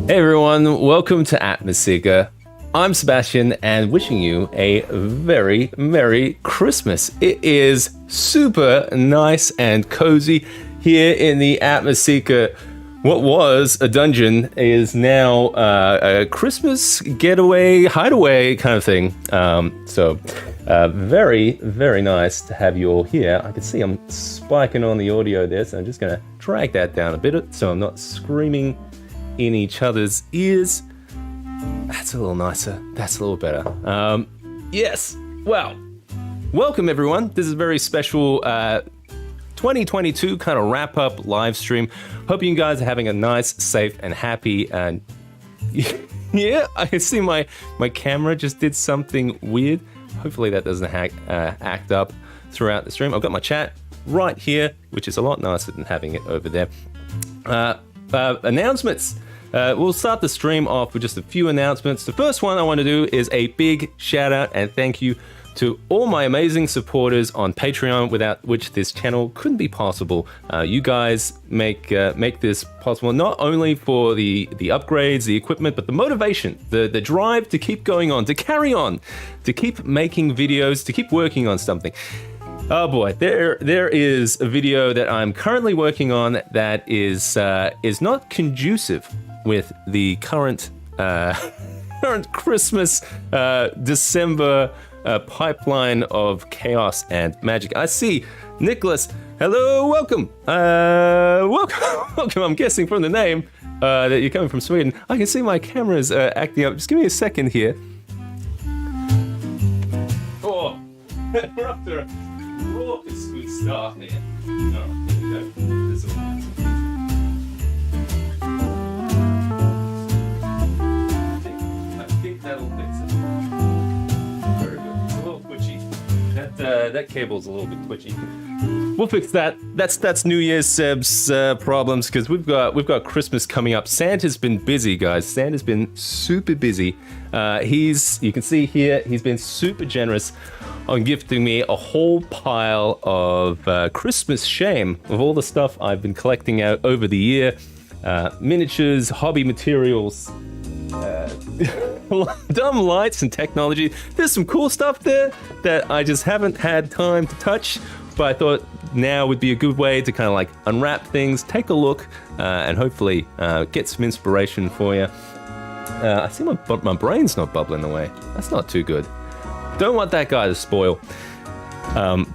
Hey everyone, welcome to Atmoseeker. I'm Sebastian and wishing you a very Merry Christmas. It is super nice and cozy here in the Atmoseeker. What was a dungeon is now a Christmas getaway, hideaway kind of thing. Very nice to have you all here. I can see I'm spiking on the audio there, so I'm just going to drag that down a bit so I'm not screaming in each other's ears. That's a little nicer. That's a little better. Yes. Well, welcome everyone. This is a very special 2022 kind of wrap up live stream. Hope you guys are having a nice, safe, and happy. And yeah, I can see my camera just did something weird. Hopefully that doesn't act up throughout the stream. I've got my chat right here, which is a lot nicer than having it over there. Announcements. We'll start the stream off with just a few announcements. The first one I want to do is a big shout out and thank you to all my amazing supporters on Patreon, without which this channel couldn't be possible. You guys make this possible, not only for the upgrades, the equipment, but the motivation, the drive to keep going on, to carry on, to keep making videos, to keep working on something. Oh boy, there is a video that I'm currently working on that is not conducive with the current Christmas December pipeline of chaos and magic. I see Nicholas. Hello, welcome. Welcome. I'm guessing from the name that you're coming from Sweden. I can see my camera's acting up. Just give me a second here. Oh, we're up to raucous good start here. Oh, here we go. This will I think that'll fix it. Very good. It's a little twitchy. That cable's a little bit twitchy. We'll fix that. That's New Year's Seb's problems, because we've got Christmas coming up. Santa's been busy, guys. Santa's been super busy. You can see here, he's been super generous on gifting me a whole pile of Christmas shame of all the stuff I've been collecting out over the year. Miniatures, hobby materials, dumb lights and technology. There's some cool stuff there that I just haven't had time to touch, but I thought now would be a good way to kind of like unwrap things, take a look, and hopefully get some inspiration for you. I see my brain's not bubbling away. That's not too good. Don't want that guy to spoil.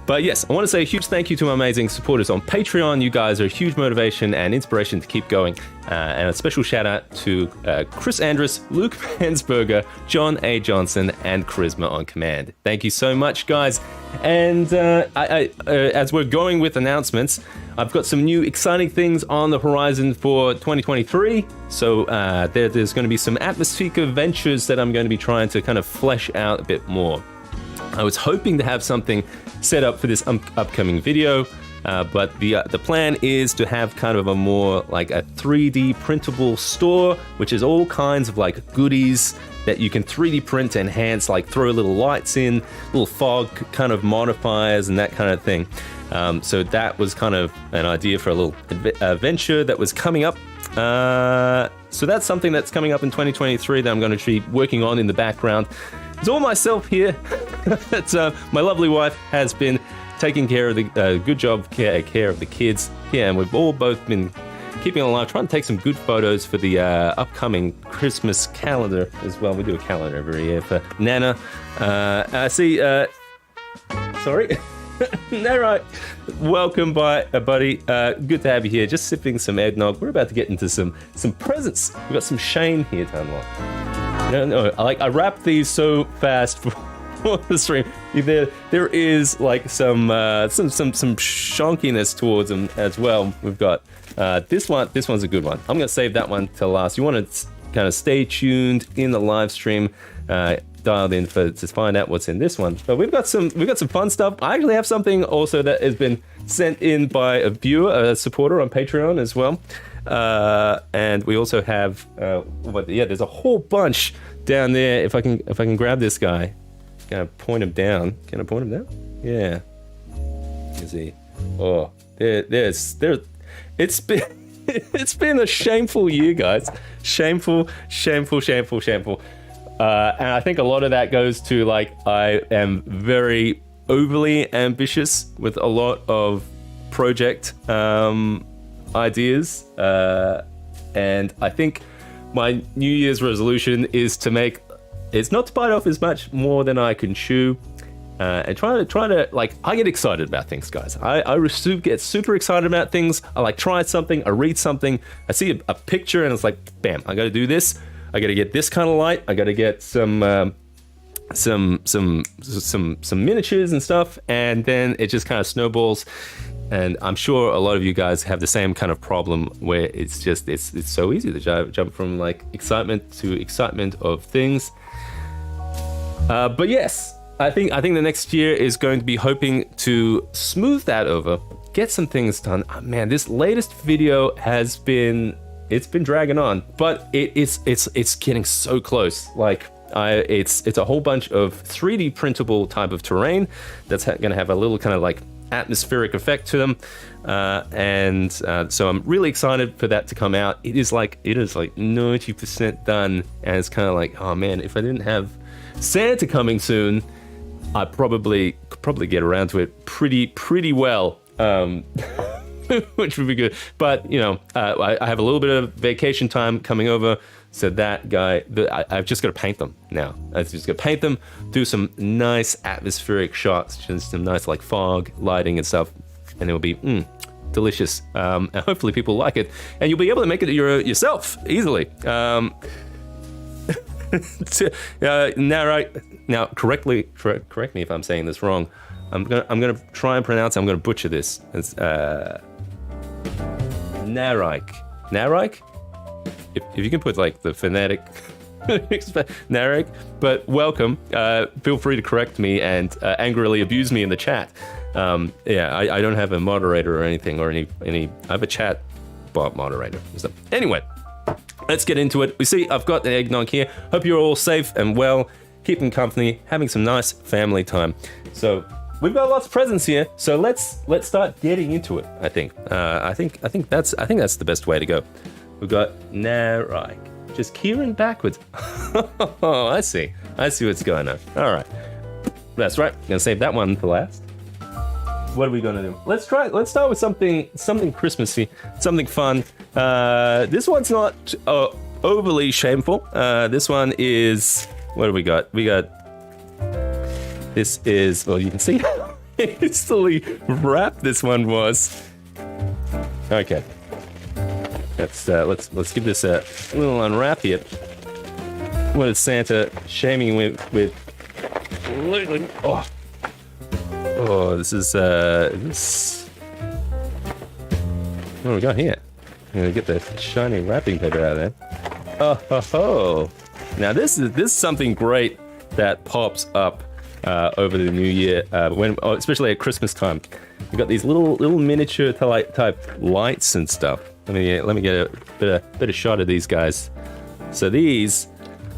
But yes, I want to say a huge thank you to my amazing supporters on Patreon. You guys are a huge motivation and inspiration to keep going. And a special shout out to Chris Andrus, Luke Hansberger, John A. Johnson, and Charisma on Command. Thank you so much, guys. And as we're going with announcements, I've got some new exciting things on the horizon for 2023. So there's going to be some Atmoseeker ventures that I'm going to be trying to kind of flesh out a bit more. I was hoping to have something set up for this upcoming video, but the plan is to have kind of a more like a 3D printable store, which is all kinds of like goodies that you can 3D print, enhance, like throw little lights in, little fog kind of modifiers and that kind of thing. So that was kind of an idea for a little venture that was coming up. So that's something that's coming up in 2023 that I'm going to be working on in the background. It's all myself here. My lovely wife has been taking care of the good job care of the kids here, and we've all both been keeping alive, trying to take some good photos for the upcoming Christmas calendar as well. We do a calendar every year for Nana. I see. Sorry. All right. Welcome, buddy. Good to have you here. Just sipping some eggnog. We're about to get into some presents. We've got some shame here to unlock. No, I wrapped these so fast for the stream. There is like some shonkiness towards them as well. We've got this one. This one's a good one. I'm gonna save that one till last. You want to kind of stay tuned in the live stream, dialed in to find out what's in this one. But we've got some fun stuff. I actually have something also that has been sent in by a viewer, a supporter on Patreon as well. And we also have there's a whole bunch down there. If I can grab this guy, gonna point him down. Can I point him down? Yeah. You see? Oh, there's it's been it's been a shameful year, guys. Shameful. And I think a lot of that goes to like I am very overly ambitious with a lot of project ideas, and I think my New Year's resolution is to not to bite off as much more than I can chew. And try to like, I get excited about things, guys. I get super excited about things. I like try something, I read something, I see a picture, and it's like, bam! I got to do this. I got to get this kind of light. I got to get some miniatures and stuff, and then it just kind of snowballs. And I'm sure a lot of you guys have the same kind of problem where it's so easy to jump from like excitement to excitement of things. But yes. I think the next year is going to be hoping to smooth that over, get some things done. Oh, man, this latest video it's been dragging on, but it's getting so close. Like it's a whole bunch of 3D printable type of terrain that's going to have a little kind of like atmospheric effect to them, and so I'm really excited for that to come out. It is like 90% done, and it's kind of like, oh man, if I didn't have Santa coming soon, I could probably get around to it pretty well, which would be good. But you know, I have a little bit of vacation time coming over, so that guy, I've just got to paint them now. I've just got to paint them, do some nice atmospheric shots, just some nice like fog lighting and stuff, and it'll be delicious. And hopefully people like it, and you'll be able to make it yourself easily. Now, correct me if I'm saying this wrong. I'm gonna try and pronounce. I'm gonna butcher this. It's Narike. If you can put like the phonetic Narike. But welcome. Feel free to correct me and angrily abuse me in the chat. I don't have a moderator or anything or any. I have a chat bot moderator. So anyway. Let's get into it. We see I've got the eggnog here. Hope you're all safe and well, keeping company, having some nice family time. So we've got lots of presents here. So let's start getting into it. I think that's the best way to go. We've got Narike, just keying backwards. Oh, I see what's going on. All right, that's right. I'm gonna save that one for last. What are we gonna do? Let's start with something Christmassy, something fun. This one's not overly shameful. This one is, what do we got? This is, well, you can see how instantly wrapped this one was. Okay, let's give this a little unwrap here. What is Santa shaming with? Oh, this is this. What do we got here? I'm gonna get the shiny wrapping paper out of there. Oh ho ho! Now this is something great that pops up over the new year, especially at Christmas time. We've got these little miniature type lights and stuff. Let me get a better shot of these guys. So these.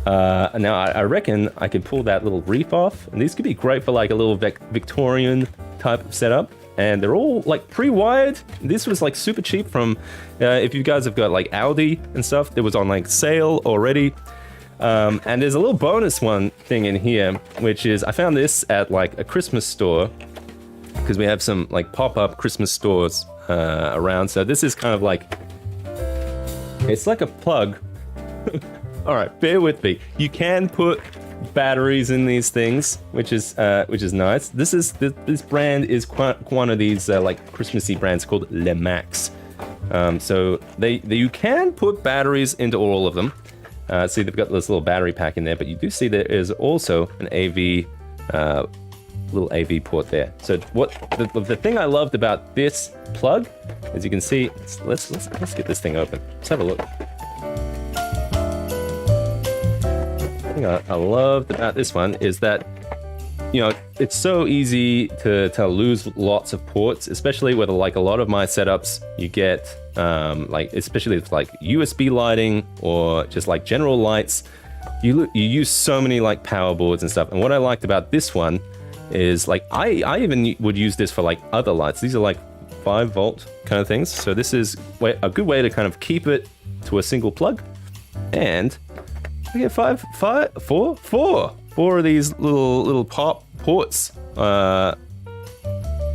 Now I reckon I can pull that little reef off, and these could be great for like a little Victorian type of setup. And they're all like pre-wired. This was like super cheap from, if you guys have got like Aldi and stuff, it was on like sale already. And there's a little bonus thing in here, which is I found this at like a Christmas store, because we have some like pop-up Christmas stores around. So this is kind of like, it's like a plug. All right, bear with me. You can put batteries in these things, which is nice. This brand is one of these like Christmassy brands called Le Max. So you can put batteries into all of them. See, they've got this little battery pack in there, but you do see there is also an AV little AV port there. So the thing I loved about this plug, as you can see, let's get this thing open. Let's have a look. The thing I loved about this one is that, you know, it's so easy to lose lots of ports, especially with like a lot of my setups. You get like, especially with like USB lighting or just like general lights, you use so many like power boards and stuff. And what I liked about this one is like I even would use this for like other lights. These are like 5-volt kind of things. So this is a good way to kind of keep it to a single plug. And I get four of these little ports,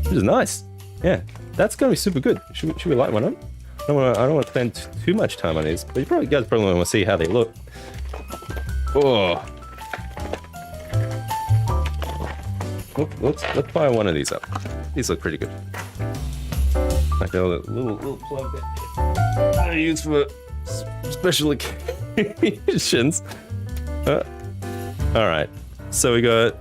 which is nice. Yeah, that's gonna be super good. Should we light one up? I don't want to spend too much time on these, but you guys probably want to see how they look. Oh, let's fire one of these up. These look pretty good. Like a little plug that I use for special occasions. All right, so we got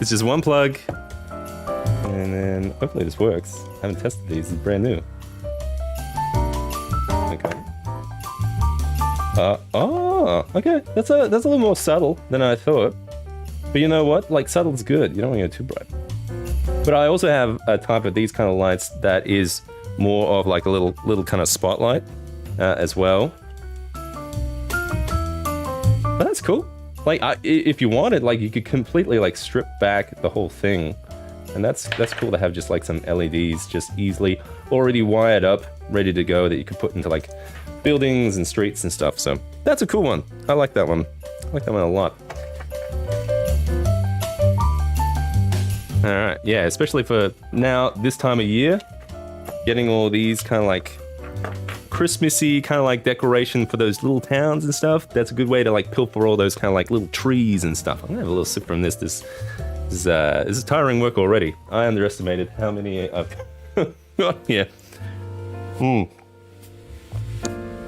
it's just one plug, and then hopefully this works. I haven't tested these; it's brand new. Okay. Okay. That's a little more subtle than I thought. But you know what? Like, subtle's good. You don't want to go too bright. But I also have a type of these kind of lights that is more of like a little kind of spotlight as well. But that's cool. Like, if you wanted, like, you could completely like strip back the whole thing, and that's cool to have just like some LEDs just easily already wired up, ready to go, that you could put into like buildings and streets and stuff. So that's a cool one. I like that one. I like that one a lot. All right, yeah, especially for now, this time of year, getting all these kind of like Christmassy kind of like decoration for those little towns and stuff. That's a good way to like pilfer all those kind of like little trees and stuff. I'm gonna have a little sip from this. This is tiring work already. I underestimated how many I've got here.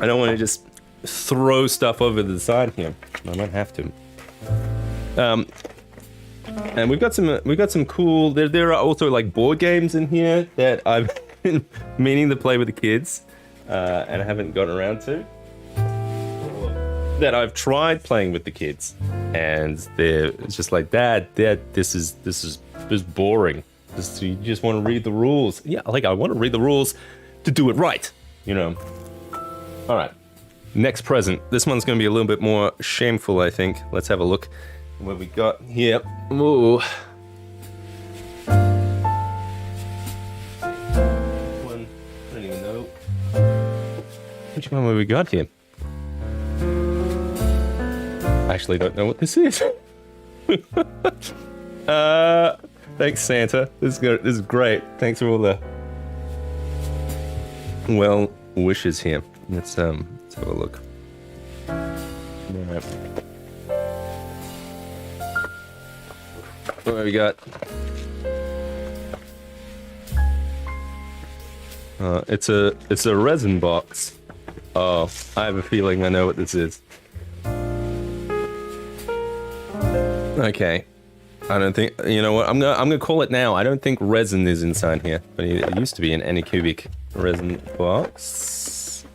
I don't want to just throw stuff over the side here. I might have to. And we've got some cool. There are also like board games in here that I've been meaning to play with the kids, and I haven't gotten around to. That I've tried playing with the kids, and they're just like, Dad, this is boring. You just want to read the rules. Yeah, like I want to read the rules to do it right, you know. All right, next present. This one's going to be a little bit more shameful, I think. Let's have a look. What we got here? Ooh. One, I don't even know. Which one have we got here? I actually don't know what this is. Thanks, Santa. This is great. Thanks for all the well wishes here. Let's have a look. All right. What have we got? It's a resin box. Oh, I have a feeling I know what this is. Okay, I don't think, you know what? I'm gonna call it now. I don't think resin is inside here, but it used to be an Anycubic resin box.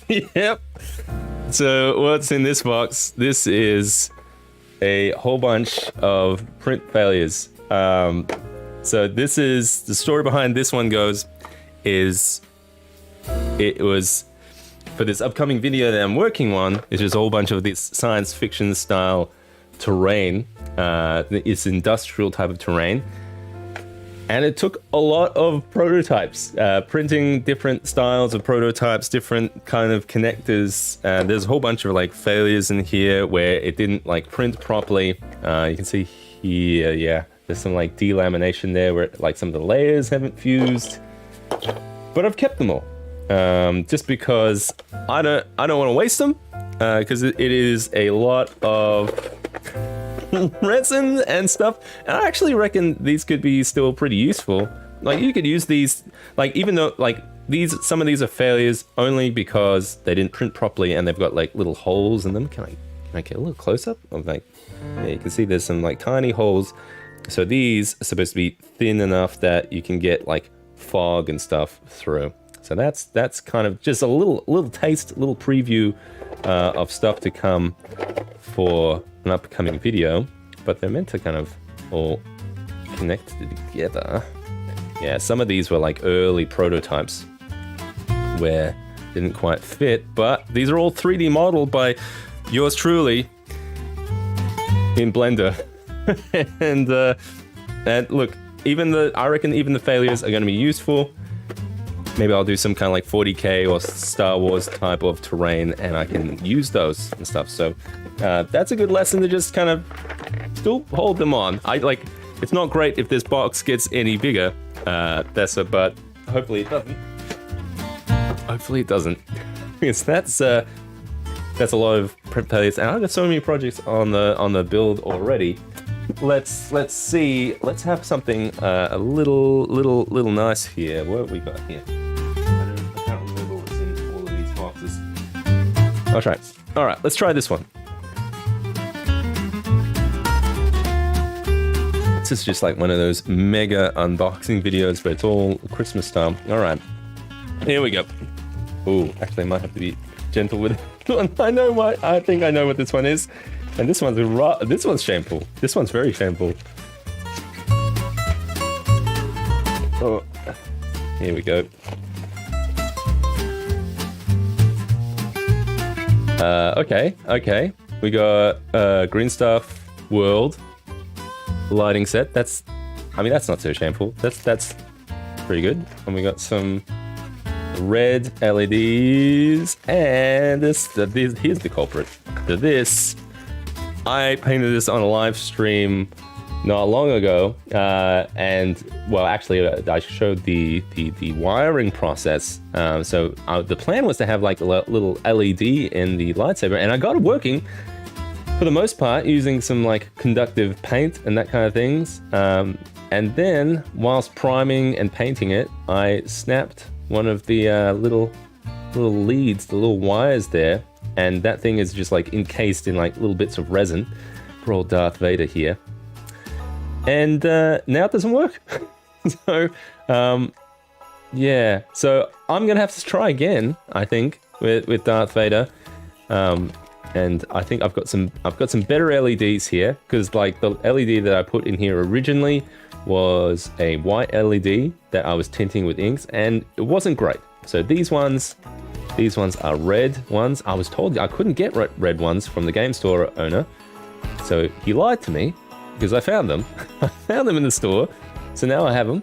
Yep. So what's in this box? This is a whole bunch of print failures. So this is the story behind this one goes is it was for this upcoming video that I'm working on. It's just a whole bunch of this science fiction style terrain. It's industrial type of terrain. And it took a lot of prototypes, printing different styles of prototypes, different kind of connectors. There's a whole bunch of like failures in here where it didn't like print properly. You can see here, yeah, there's some like delamination there where like some of the layers haven't fused. But I've kept them all, just because I don't want to waste them, because it is a lot of resin and stuff, and I actually reckon these could be still pretty useful. Like you could use these, like even though like some of these are failures only because they didn't print properly and they've got like little holes in them. Can I get a little close up of like, yeah, you can see there's some like tiny holes. So these are supposed to be thin enough that you can get like fog and stuff through. So that's kind of just a little taste, a little preview of stuff to come for an upcoming video, but they're meant to kind of all connect together. Yeah, some of these were like early prototypes where it didn't quite fit, but these are all 3D modeled by yours truly in Blender. And look, I reckon even the failures are going to be useful. Maybe I'll do some kind of like 40k or Star Wars type of terrain, and I can use those and stuff. So that's a good lesson to just kind of still hold them on. It's not great if this box gets any bigger, but hopefully it doesn't. Hopefully it doesn't. Because that's a lot of print failures, and I've got so many projects on the build already. Let's see. Let's have something a little nice here. What have we got here? I can't remember what's in all of these boxes. I'll try. All right, let's try this one. This is just like one of those mega unboxing videos, but it's all Christmas time. All right, here we go. Oh, actually, I might have to be gentle with it. I think I know what this one is. And this one's shameful. This one's very shameful. Oh, here we go. Okay. We got Green Stuff World lighting set. That's not so shameful. That's pretty good. And we got some red LEDs, and here's the culprit. I painted this on a live stream not long ago, and well, actually, I showed the wiring process. So the plan was to have like a little LED in the lightsaber, and I got it working for the most part using some like conductive paint and that kind of things. And then, whilst priming and painting it, I snapped one of the little leads, the little wires there. And that thing is just like encased in like little bits of resin. Poor old Darth Vader here. And now it doesn't work. So, yeah. So I'm going to have to try again, I think, with Darth Vader. And I think I've got some better LEDs here, because like the LED that I put in here originally was a white LED that I was tinting with inks, and it wasn't great. So these ones are red ones. I was told I couldn't get red ones from the game store owner. So he lied to me, because I found them. I found them in the store. So now I have them.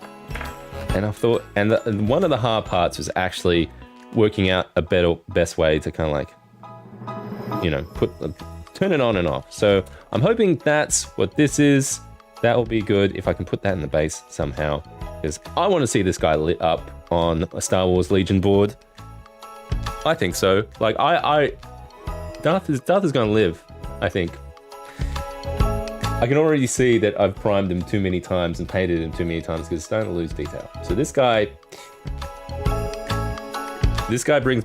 And I thought, and one of the hard parts was actually working out a best way to kind of like, turn it on and off. So I'm hoping that's what this is. That will be good if I can put that in the base somehow, because I want to see this guy lit up on a Star Wars Legion board. I think so. Like Darth is going to live, I think. I can already see that I've primed him too many times and painted him too many times, because it's starting to lose detail. So this guy brings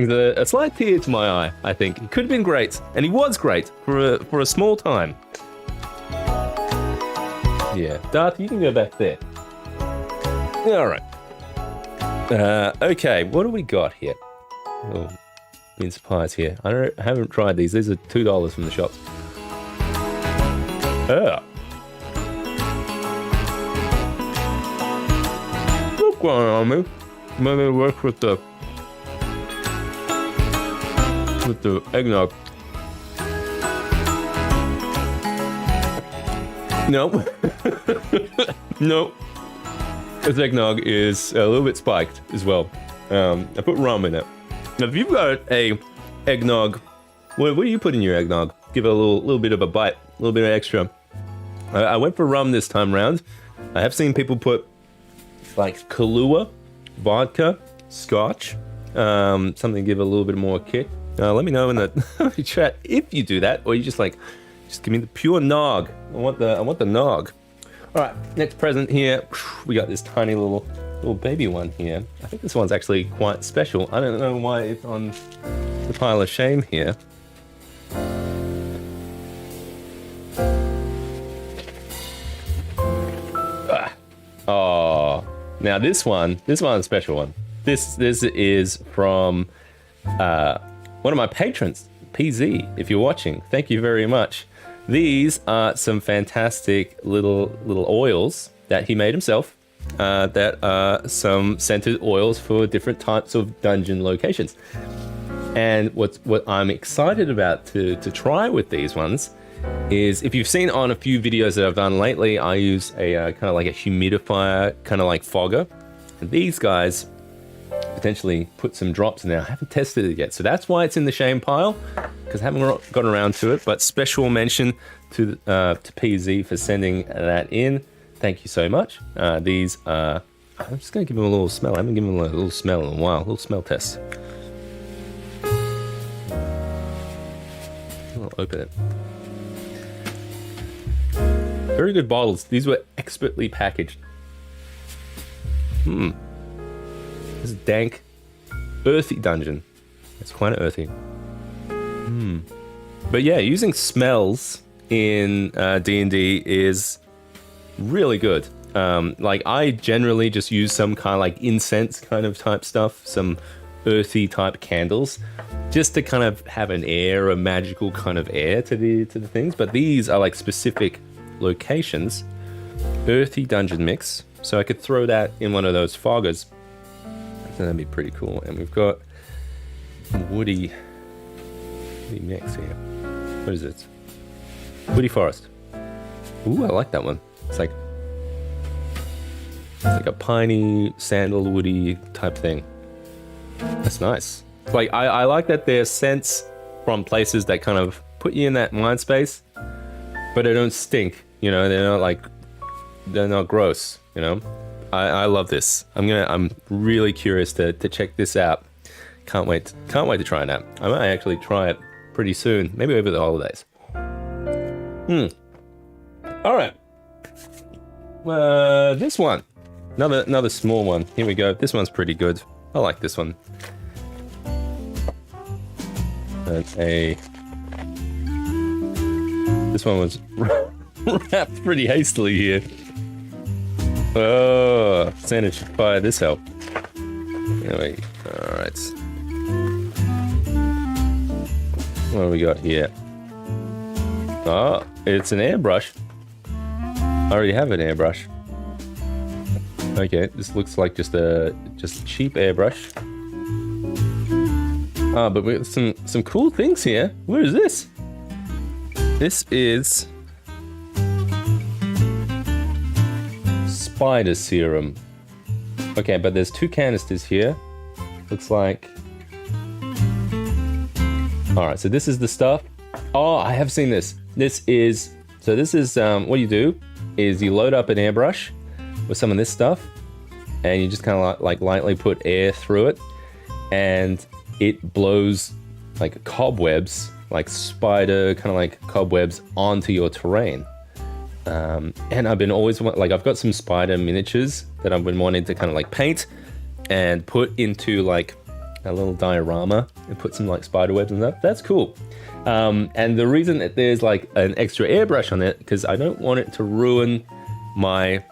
a slight tear to my eye, I think. He could have been great, and he was great for a small time. Yeah, Darth, you can go back there. All right. Okay, what do we got here? Oh, mince pies here. I haven't tried these. These are $2 from the shops. What's going on, man? Maybe work with the eggnog. Nope. Nope. This eggnog is a little bit spiked as well. I put rum in it. Now, if you've got a eggnog, what do you put in your eggnog? Give it a little bit of a bite, a little bit of extra. I went for rum this time round. I have seen people put like Kahlua, vodka, scotch, something to give a little bit more kick. Let me know in the chat if you do that, or you just give me the pure nog. I want the nog. All right, next present here. We got this tiny little baby one here. I think this one's actually quite special. I don't know why it's on the pile of shame here. Oh, now this one's a special one. This is from one of my patrons, PZ. If you're watching, thank you very much. These are some fantastic little oils that he made himself. That are some scented oils for different types of dungeon locations. And what I'm excited about to try with these ones is if you've seen on a few videos that I've done lately, I use a kind of like a humidifier, kind of like fogger. And these guys potentially put some drops in there. I haven't tested it yet, so that's why it's in the shame pile, because I haven't gotten around to it. But special mention to PZ for sending that in. Thank you so much. These are, I'm just going to give them a little smell. I haven't given them a little smell in a while. A little smell test. I'll open it. Very good bottles. These were expertly packaged. This is dank, earthy dungeon. It's quite earthy. But yeah, using smells in D&D is really good. Like I generally just use some kind of like incense kind of type stuff, some earthy type candles, just to kind of have an air, a magical kind of air to the things. But these are like specific locations. Earthy dungeon mix. So I could throw that in one of those foggers. So that'd be pretty cool. And we've got woody mix here. What is it? Woody forest. Ooh, I like that one. It's like a piney, sandalwoody type thing. That's nice. Like I like that they're scents from places that kind of put you in that mind space, but they don't stink. You know, they're not gross. You know, I love this. I'm really curious to check this out. Can't wait to try it out. I might actually try it pretty soon, maybe over the holidays. All right. This one, another small one. Here we go. This one's pretty good. I like this one. This one was wrapped pretty hastily here. Oh, Santa should fire this out. Anyway, all right. What do we got here? Oh, it's an airbrush. I already have an airbrush. Okay, this looks like just a cheap airbrush. But we got some cool things here. What is this? This is spider serum. Okay, but there's 2 canisters here. Looks like. All right, so this is the stuff. Oh, I have seen this. This is what you do is you load up an airbrush with some of this stuff, and you just kind of like lightly put air through it, and it blows like cobwebs, like spider kind of like cobwebs onto your terrain. And I've been always like, I've got some spider miniatures that I've been wanting to kind of like paint and put into like a little diorama and put some like spider webs and stuff. That's cool. And the reason that there's like an extra airbrush on it, because I don't want it to ruin my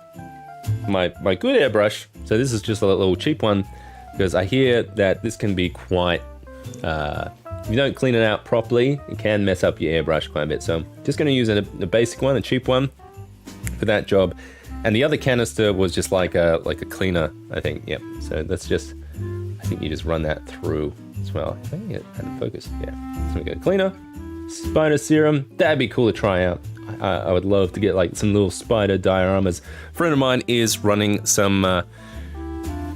good airbrush. So this is just a little cheap one, because I hear that this can be quite, if you don't clean it out properly, it can mess up your airbrush quite a bit. So I'm just going to use a basic one, a cheap one for that job. And the other canister was just like a cleaner, I think. Yep. So that's just, I think you just run that through as well. I think it had a focus. Yeah. So we got cleaner, spider serum. That'd be cool to try out. I would love to get like some little spider dioramas. A friend of mine is running some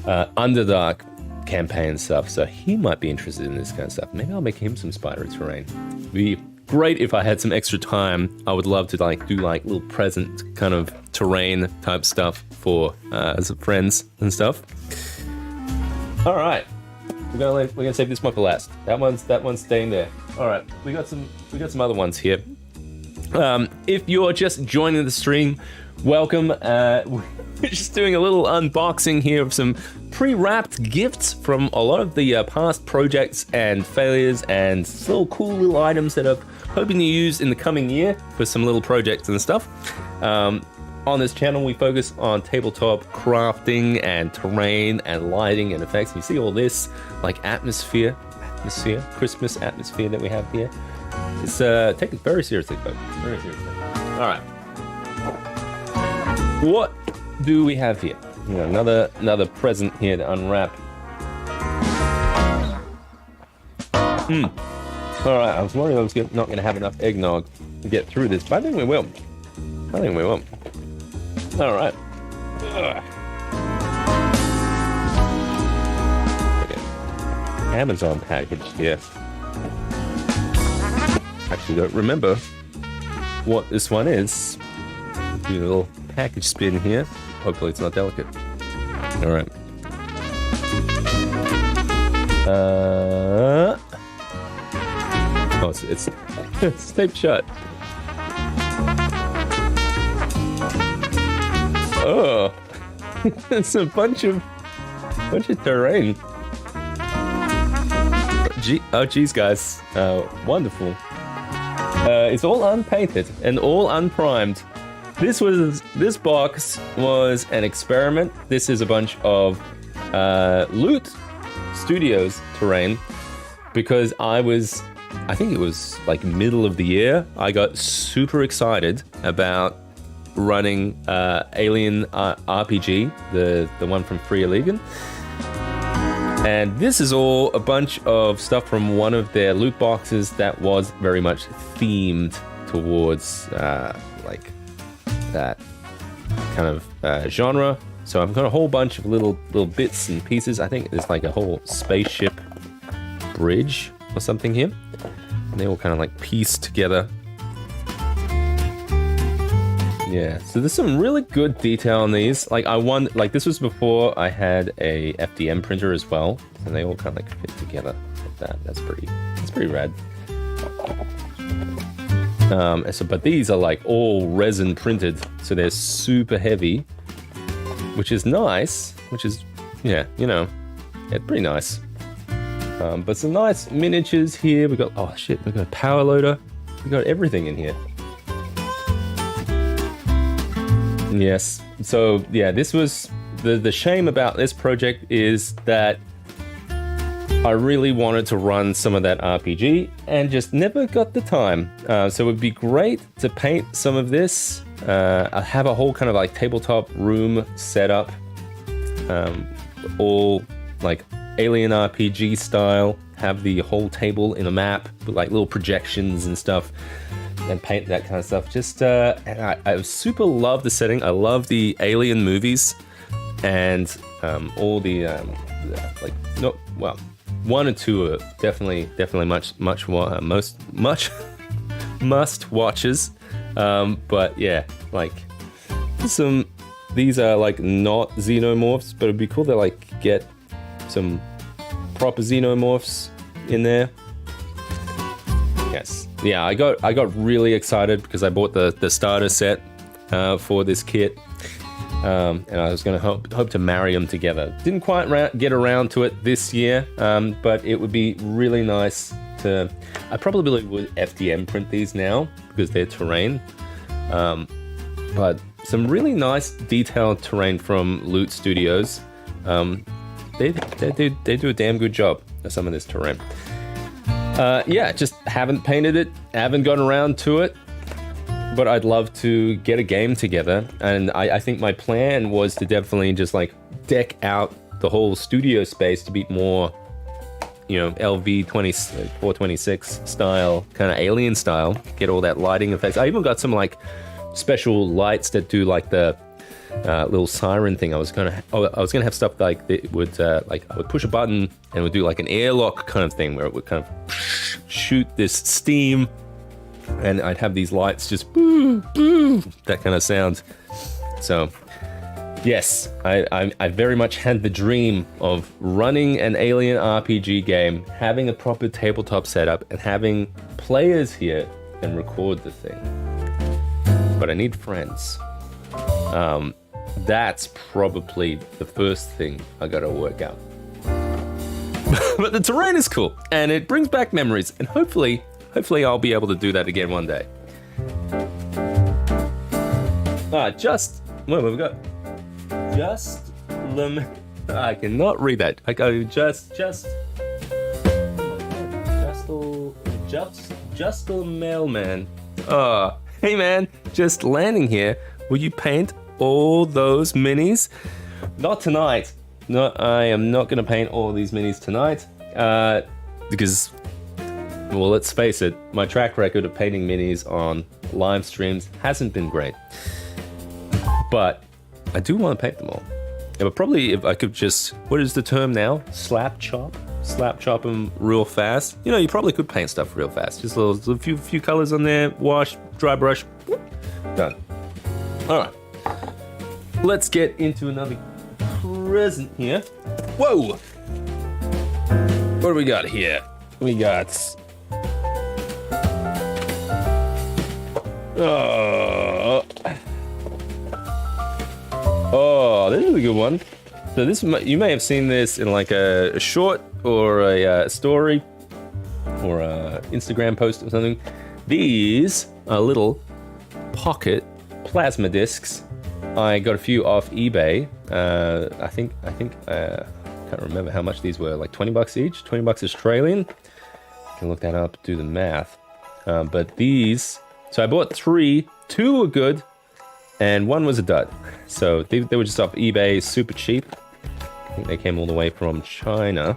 Underdark campaign stuff, so he might be interested in this kind of stuff. Maybe I'll make him some spider terrain. It'd be great if I had some extra time. I would love to like do like little present kind of terrain type stuff for some friends and stuff. All right, we're gonna save this one for last. That one's staying there. All right, we got some other ones here. If you're just joining the stream, welcome. We're just doing a little unboxing here of some pre-wrapped gifts from a lot of the past projects and failures, and little cool little items that I'm hoping to use in the coming year for some little projects and stuff. On this channel, we focus on tabletop crafting and terrain and lighting and effects. You see all this like atmosphere, Christmas atmosphere that we have here. It's take it very seriously, folks. Very seriously. All right. What do we have here? You know, another present here to unwrap. All right. I was worried I was not going to have enough eggnog. get through this, but I think we will. All right. Ugh. Okay. Amazon package here. Actually, don't remember what this one is. Do a little package spin here. Hopefully, it's not delicate. All right. Oh, it's taped shut. Oh, it's a bunch of terrain. Oh, geez, guys, wonderful. It's all unpainted and all unprimed. This box was an experiment. This is a bunch of Loot Studios terrain because I think it was like middle of the year. I got super excited about running Alien RPG, the one from Free Legion. And this is all a bunch of stuff from one of their loot boxes that was very much themed towards like that kind of genre. So I've got a whole bunch of little bits and pieces. I think there's like a whole spaceship bridge or something here. And they all kind of like pieced together. Yeah, so there's some really good detail on these. Like this was before I had a FDM printer as well, and they all kind of like fit together like that. That's pretty rad. But these are like all resin printed, so they're super heavy, which is nice. Yeah, it's pretty nice. But some nice miniatures here. We got a power loader. We got everything in here. Yes. So yeah, this was the shame about this project is that I really wanted to run some of that RPG and just never got the time. So it would be great to paint some of this. I have a whole kind of like tabletop room set up, all like Alien RPG style. Have the whole table in a map with like little projections and stuff. And paint that kind of stuff. Just and I super love the setting. I love the Alien movies, and all the one and two are definitely much must watches. But yeah, like these are like not xenomorphs, but it'd be cool to like get some proper xenomorphs in there. Yes. Yeah, I got really excited because I bought the starter set for this kit, and I was going to hope to marry them together. Didn't quite get around to it this year, but it would be really nice to. I probably would FDM print these now because they're terrain, but some really nice detailed terrain from Loot Studios. They do a damn good job of some of this terrain. Yeah, just haven't painted it, haven't gotten around to it, but I'd love to get a game together. And I think my plan was to definitely just like deck out the whole studio space to be more, LV 426 style, kind of Alien style, get all that lighting effects. I even got some like special lights that do like the little siren thing. I was gonna have stuff like that would like I would push a button and it would do like an airlock kind of thing where it would kind of shoot this steam, and I'd have these lights just boo boo, that kind of sound. So yes, I very much had the dream of running an Alien RPG game, having a proper tabletop setup, and having players here and record the thing. But I need friends. That's probably the first thing I gotta work out. But the terrain is cool, and it brings back memories, and hopefully I'll be able to do that again one day. What have we got? I cannot read that. I go just the mailman. Oh, hey man, just landing here. Will you paint all those minis? Not tonight. No, I am not going to paint all these minis tonight because well, let's face it, my track record of painting minis on live streams hasn't been great. But I do want to paint them all. Yeah, but probably if I could just, what is the term now? Slap chop? Slap chop them real fast. You know, you probably could paint stuff real fast. Just a few colors on there, wash, dry brush, whoop, done. All right, let's get into another present here. Whoa! What do we got here? We got... Oh, this is a good one. So this, you may have seen this in like a short or a story or a Instagram post or something. These are little pocket plasma discs. I got a few off eBay. I think can't remember how much these were. Like 20 bucks each, 20 bucks Australian. You can look that up, do the math. But these, so I bought 3. 2 were good, and 1 was a dud. So they were just off eBay, super cheap. I think they came all the way from China.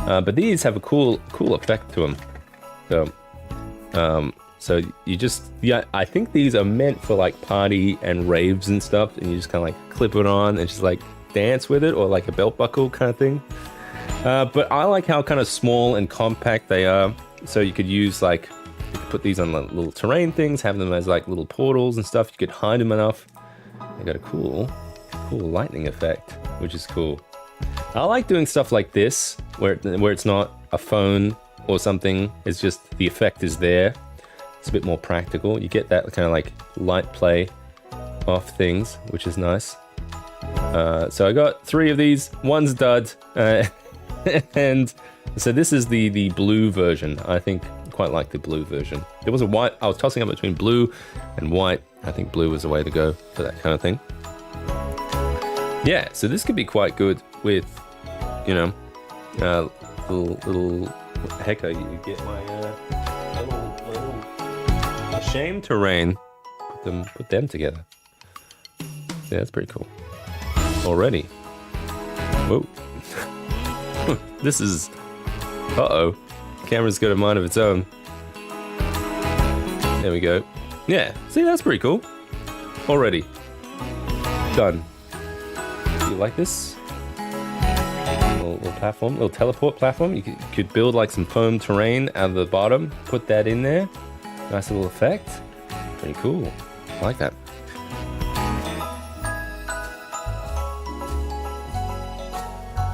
But these have a cool effect to them. So you just, yeah, I think these are meant for like party and raves and stuff, and you just kind of like clip it on and just like dance with it, or like a belt buckle kind of thing. But I like how kind of small and compact they are. So you could use like, you could put these on like little terrain things, have them as like little portals and stuff. You could hide them enough. They got a cool lightning effect, which is cool. I like doing stuff like this, where it's not a phone or something. It's just the effect is there. It's a bit more practical. You get that kind of like light play off things, which is nice. So I got 3 of these. 1's dud, and so this is the blue version. I think quite like the blue version. There was a white. I was tossing up between blue and white. I think blue was the way to go for that kind of thing. Yeah, so this could be quite good with, you know, little heck, you get my little shame terrain. Put them together. Yeah, that's pretty cool. Already. Whoa. This is... Uh-oh. Camera's got a mind of its own. There we go. Yeah, see, that's pretty cool. Already. Done. You like this? Little platform, little teleport platform. You could build like some foam terrain out of the bottom, put that in there. Nice little effect. Pretty cool. I like that.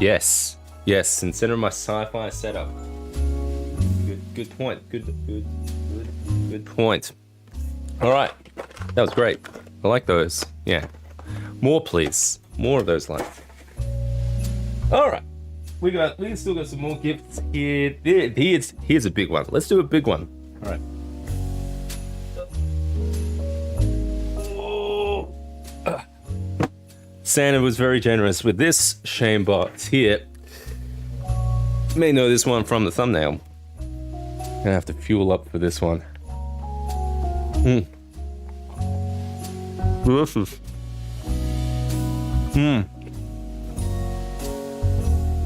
Yes, in center of my sci-fi setup. Good point. Good point. All right, that was great. I like those. Yeah, more please. More of those lines. All right, we still got some more gifts here. Here's a big one. Let's do a big one. All right. Santa was very generous with this shame box here. You may know this one from the thumbnail. Gonna have to fuel up for this one.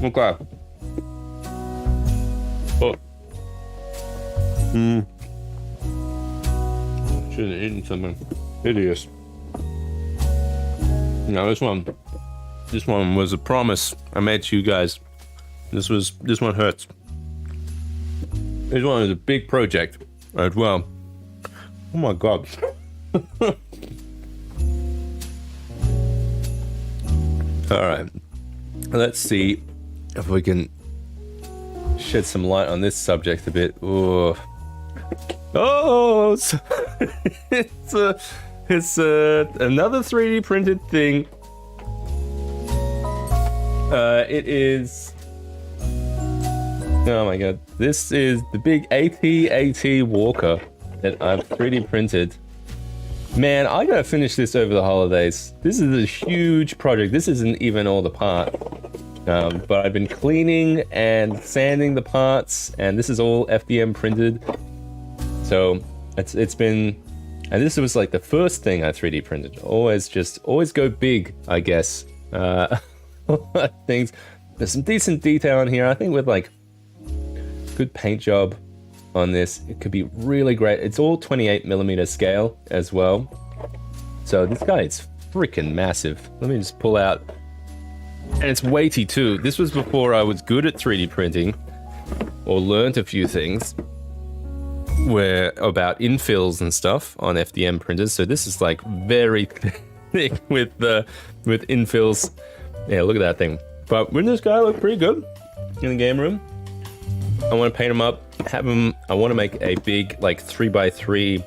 Okay. Oh. Should have eaten something. Hideous. Now this one was a promise I made to you guys. This one hurts. This one is a big project as well. Oh my god. Alright. Let's see if we can shed some light on this subject a bit. Ooh. Oh, it's another 3D printed thing. It is. Oh my god! This is the big AT-AT Walker that I've 3D printed. Man, I gotta finish this over the holidays. This is a huge project. This isn't even all the part. But I've been cleaning and sanding the parts, and this is all FDM printed. So it's been. And this was like the first thing I 3D printed. Always go big, I guess. Things. There's some decent detail in here. I think with like good paint job on this. It could be really great. It's all 28mm scale as well. So this guy is freaking massive. Let me just pull out. And it's weighty too. This was before I was good at 3D printing or learned a few things about infills and stuff on FDM printers. So this is like very thick with infills. Yeah, look at that thing. But wouldn't this guy look pretty good in the game room? I want to paint him up, have him. I want to make a big like 3x3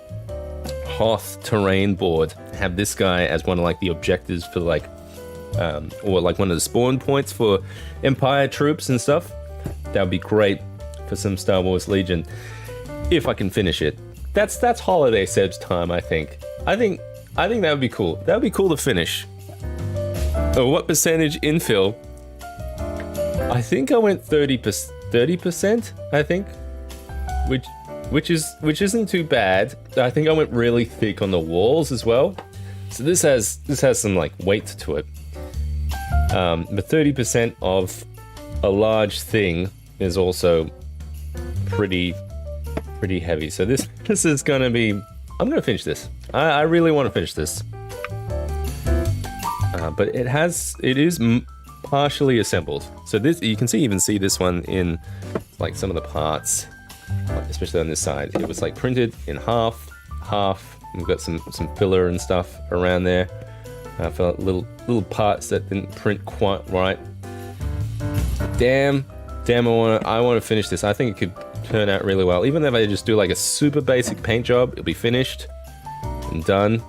Hoth terrain board. Have this guy as one of like the objectives for like, or like one of the spawn points for Empire troops and stuff. That would be great for some Star Wars Legion if I can finish it. That's holiday Seb's time. I think that would be cool. That would be cool to finish. Oh, what percentage infill? I think I went 30%. I think, which isn't too bad. I think I went really thick on the walls as well. So this has some like weight to it. But 30% of a large thing is also pretty heavy. So this is gonna be. I'm gonna finish this. I really want to finish this. But it is partially assembled. So this, you can even see this one in like some of the parts, especially on this side. It was like printed in half. We've got some filler and stuff around there. I felt little parts that didn't print quite right. Damn, I want to finish this. I think it could turn out really well. Even if I just do like a super basic paint job, it'll be finished and done.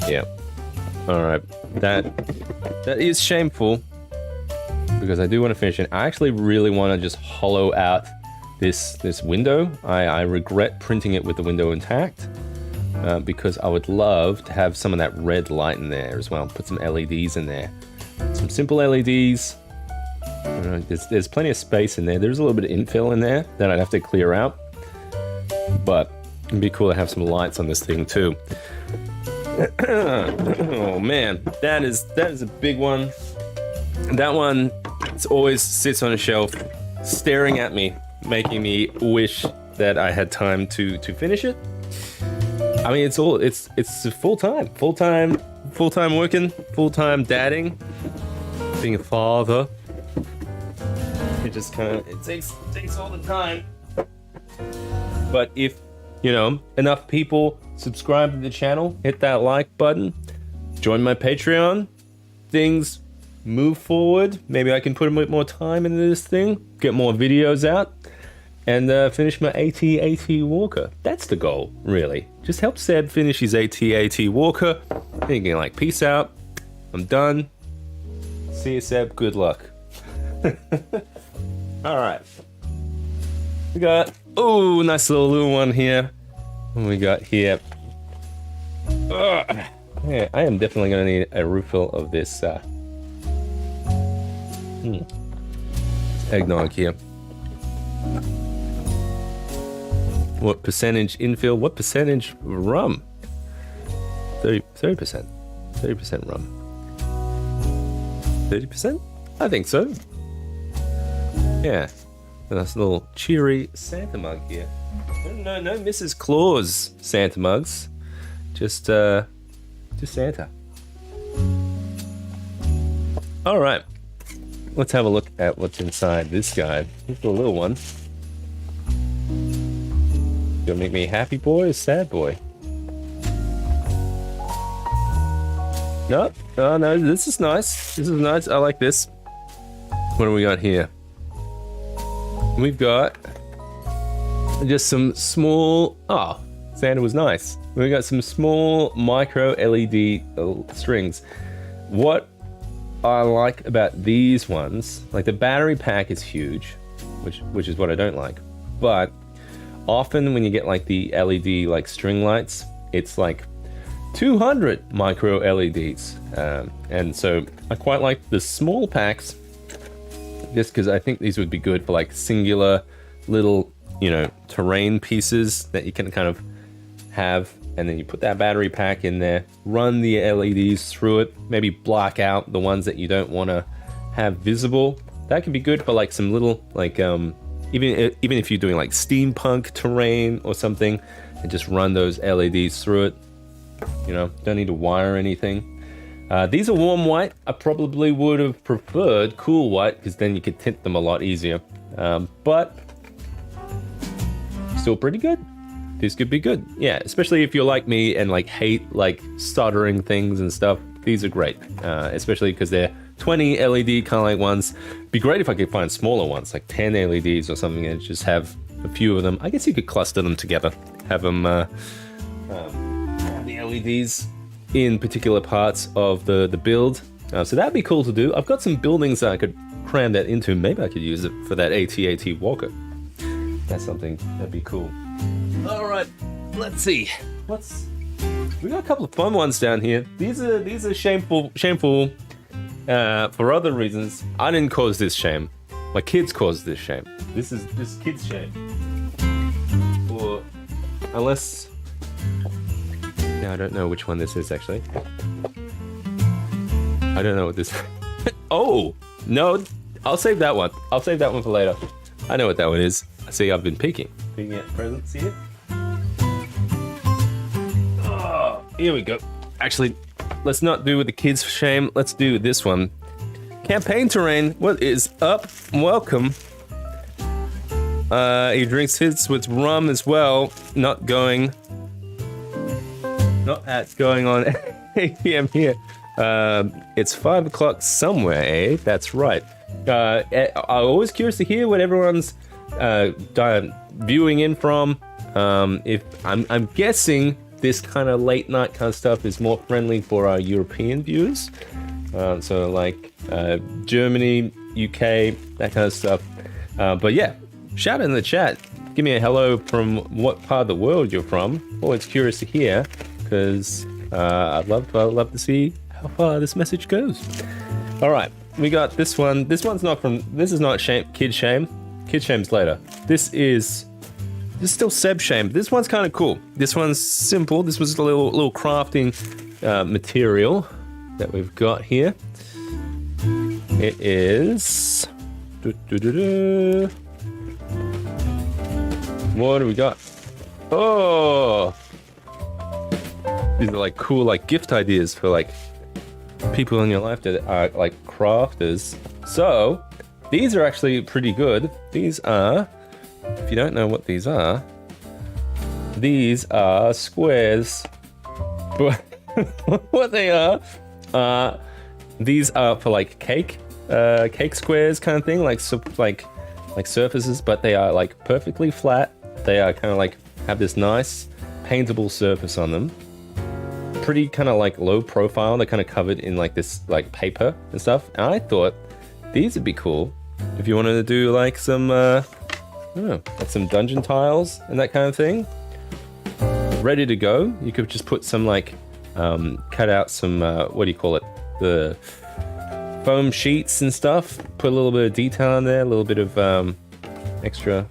Yeah. All right. That is shameful because I do want to finish it. I actually really want to just hollow out this window. I regret printing it with the window intact because I would love to have some of that red light in there as well. Put some LEDs in there. Some simple LEDs. There's plenty of space in there. There's a little bit of infill in there that I'd have to clear out. But it'd be cool to have some lights on this thing too. Oh man, that is a big one. That one always sits on a shelf staring at me, making me wish that I had time to finish it. I mean, it's full-time working, full-time dadding, being a father. It just kind of takes all the time. But if enough people subscribe to the channel, hit that like button, join my Patreon, things move forward. Maybe I can put a bit more time into this thing, get more videos out, and finish my AT-AT Walker. That's the goal, really. Just help Seb finish his AT-AT Walker. Then you can like, peace out, I'm done. See you, Seb, good luck. All right. We got, nice little one here. What we got here? Yeah, I am definitely going to need a refill of this eggnog here. What percentage infill? What percentage rum? 30%. 30% rum. 30%? I think so. Yeah. Nice little cheery Santa mug here. No Mrs. Claus Santa mugs. Just Santa. All right. Let's have a look at what's inside this guy. Here's the little one. Gonna make me a happy boy or sad boy? No, oh no, this is nice. This is nice. I like this. What do we got here? We've got just some small. Oh, Santa was nice. We got some small micro LED strings. What I like about these ones, like the battery pack is huge, which is what I don't like. But often when you get like the LED like string lights, it's like 200 micro LEDs, and so I quite like the small packs, just because I think these would be good for like singular little, terrain pieces that you can kind of have, and then you put that battery pack in there, run the LEDs through it, maybe block out the ones that you don't want to have visible, that could be good for like some little like even if you're doing like steampunk terrain or something, and just run those LEDs through it. You know, don't need to wire anything. These are warm white. I probably would have preferred cool white because then you could tint them a lot easier. But still pretty good. These could be good. Yeah, especially if you're like me and like hate like stuttering things and stuff. These are great, especially because they're 20 LED kind of like ones. Be great if I could find smaller ones, like 10 LEDs or something, and just have a few of them. I guess you could cluster them together, have them the LEDs in particular parts of the build. So that'd be cool to do. I've got some buildings that I could cram that into. Maybe I could use it for that AT-AT walker. That's something that'd be cool. All right, let's see. We got a couple of fun ones down here. These are shameful for other reasons. I didn't cause this shame. My kids caused this shame. This is kids' shame. Or unless, no, I don't know which one this is actually. I don't know what this. Oh no, I'll save that one. I'll save that one for later. I know what that one is. See, I've been peeking at presents here. Oh, here we go. Actually, let's not do with the kids' shame. Let's do this one. Campaign terrain. What is up? Welcome. He drinks his with rum as well. Not at going on 8 p.m. here. It's 5 o'clock somewhere, eh? That's right. I'm always curious to hear what everyone's viewing in from. If I'm guessing this kind of late night kind of stuff is more friendly for our European viewers. So like Germany, UK, that kind of stuff. But yeah, shout in the chat. Give me a hello from what part of the world you're from. Always curious to hear, because I'd love to see how far this message goes. All right, we got this one. This is not shame, kid shame. Kid shame's later. This is still Seb shame. This one's kind of cool. This one's simple. This was a little crafting material that we've got here. It is. What do we got? Oh, these are like cool like gift ideas for like people in your life that are like crafters. So these are actually pretty good. These are, if you don't know what these are squares. But what they are, these are for like cake squares kind of thing, like surfaces, but they are like perfectly flat. They are kind of like have this nice paintable surface on them. Pretty kind of like low profile. They're kind of covered in like this like paper and stuff. And I thought these would be cool if you wanted to do like some I don't know, like some dungeon tiles and that kind of thing. Ready to go. You could just put some like cut out some what do you call it, the foam sheets and stuff, put a little bit of detail in there, a little bit of extra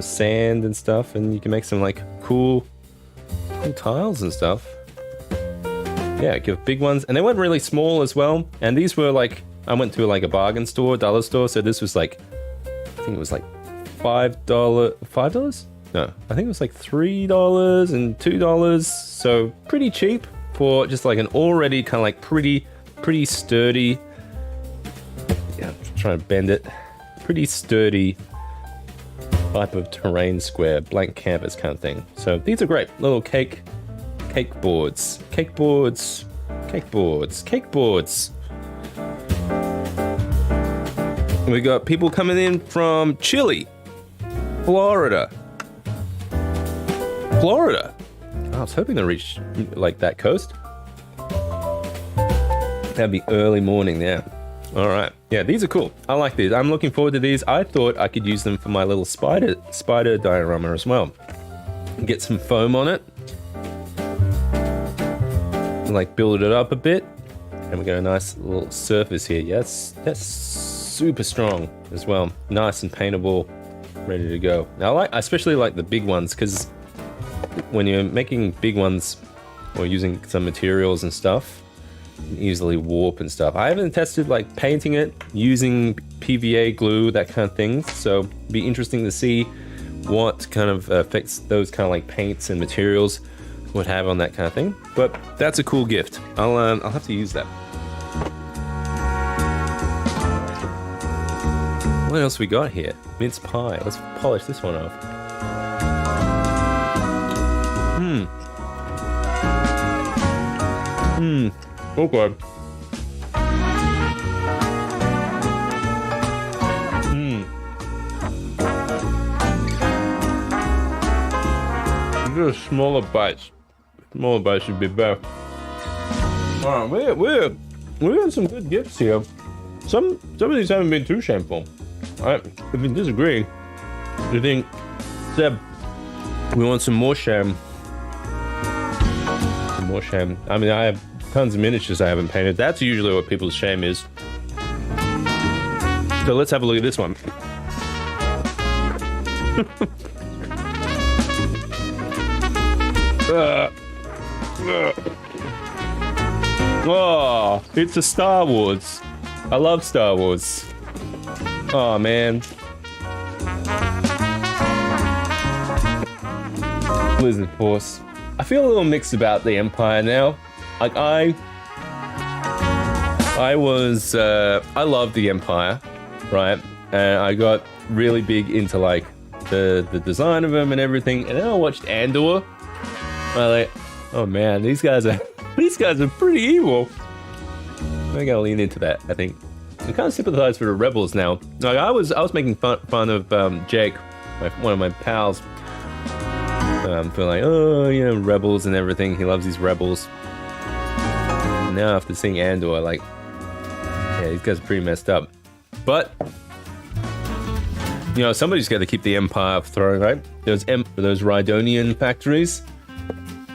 sand and stuff, and you can make some like cool tiles and stuff. Yeah, give big ones, and they weren't really small as well. And these were like, I went to like a bargain store, dollar store, so this was like, I think it was like $5? No, I think it was like $3 and $2. So pretty cheap for just like an already kind of like pretty sturdy. Yeah, I'm trying to bend it. Pretty sturdy type of terrain square, blank canvas kind of thing. So these are great. Little cake boards. And we got people coming in from Chile, Florida. I was hoping to reach like that coast. That'd be early morning there. All right. Yeah, these are cool. I like these. I'm looking forward to these. I thought I could use them for my little spider diorama as well. Get some foam on it. And like build it up a bit. And we got a nice little surface here. Yes, that's super strong as well. Nice and paintable, ready to go. Now I especially like the big ones, because when you're making big ones or using some materials and stuff, easily warp and stuff. I haven't tested like painting it using PVA glue, that kind of thing. So it'd be interesting to see what kind of effects those kind of like paints and materials would have on that kind of thing. But that's a cool gift. I'll have to use that. What else we got here? Mince pie. Let's polish this one off. Okay. Just smaller bites. Smaller bites should be better. All right, we're got some good gifts here. Some of these haven't been too shameful. Alright, if you disagree, you think, Seb, we want some more sham. Some more sham. I mean, I have tons of miniatures I haven't painted. That's usually what people's shame is. So let's have a look at this one. Oh, it's a Star Wars. I love Star Wars. Oh man. Blizzard Force. I feel a little mixed about the Empire now. Like I loved the Empire, right? And I got really big into like the design of them and everything. And then I watched Andor. I'm like, oh man, these guys are pretty evil. I gotta lean into that, I think. I kind of sympathize for the rebels now. Like I was making fun of Jake, one of my pals, for like, oh, you know, rebels and everything. He loves these rebels. And now after seeing Andor, like, yeah, these guys are pretty messed up. But you know, somebody's got to keep the Empire throwing, right? Those Rhydonian factories.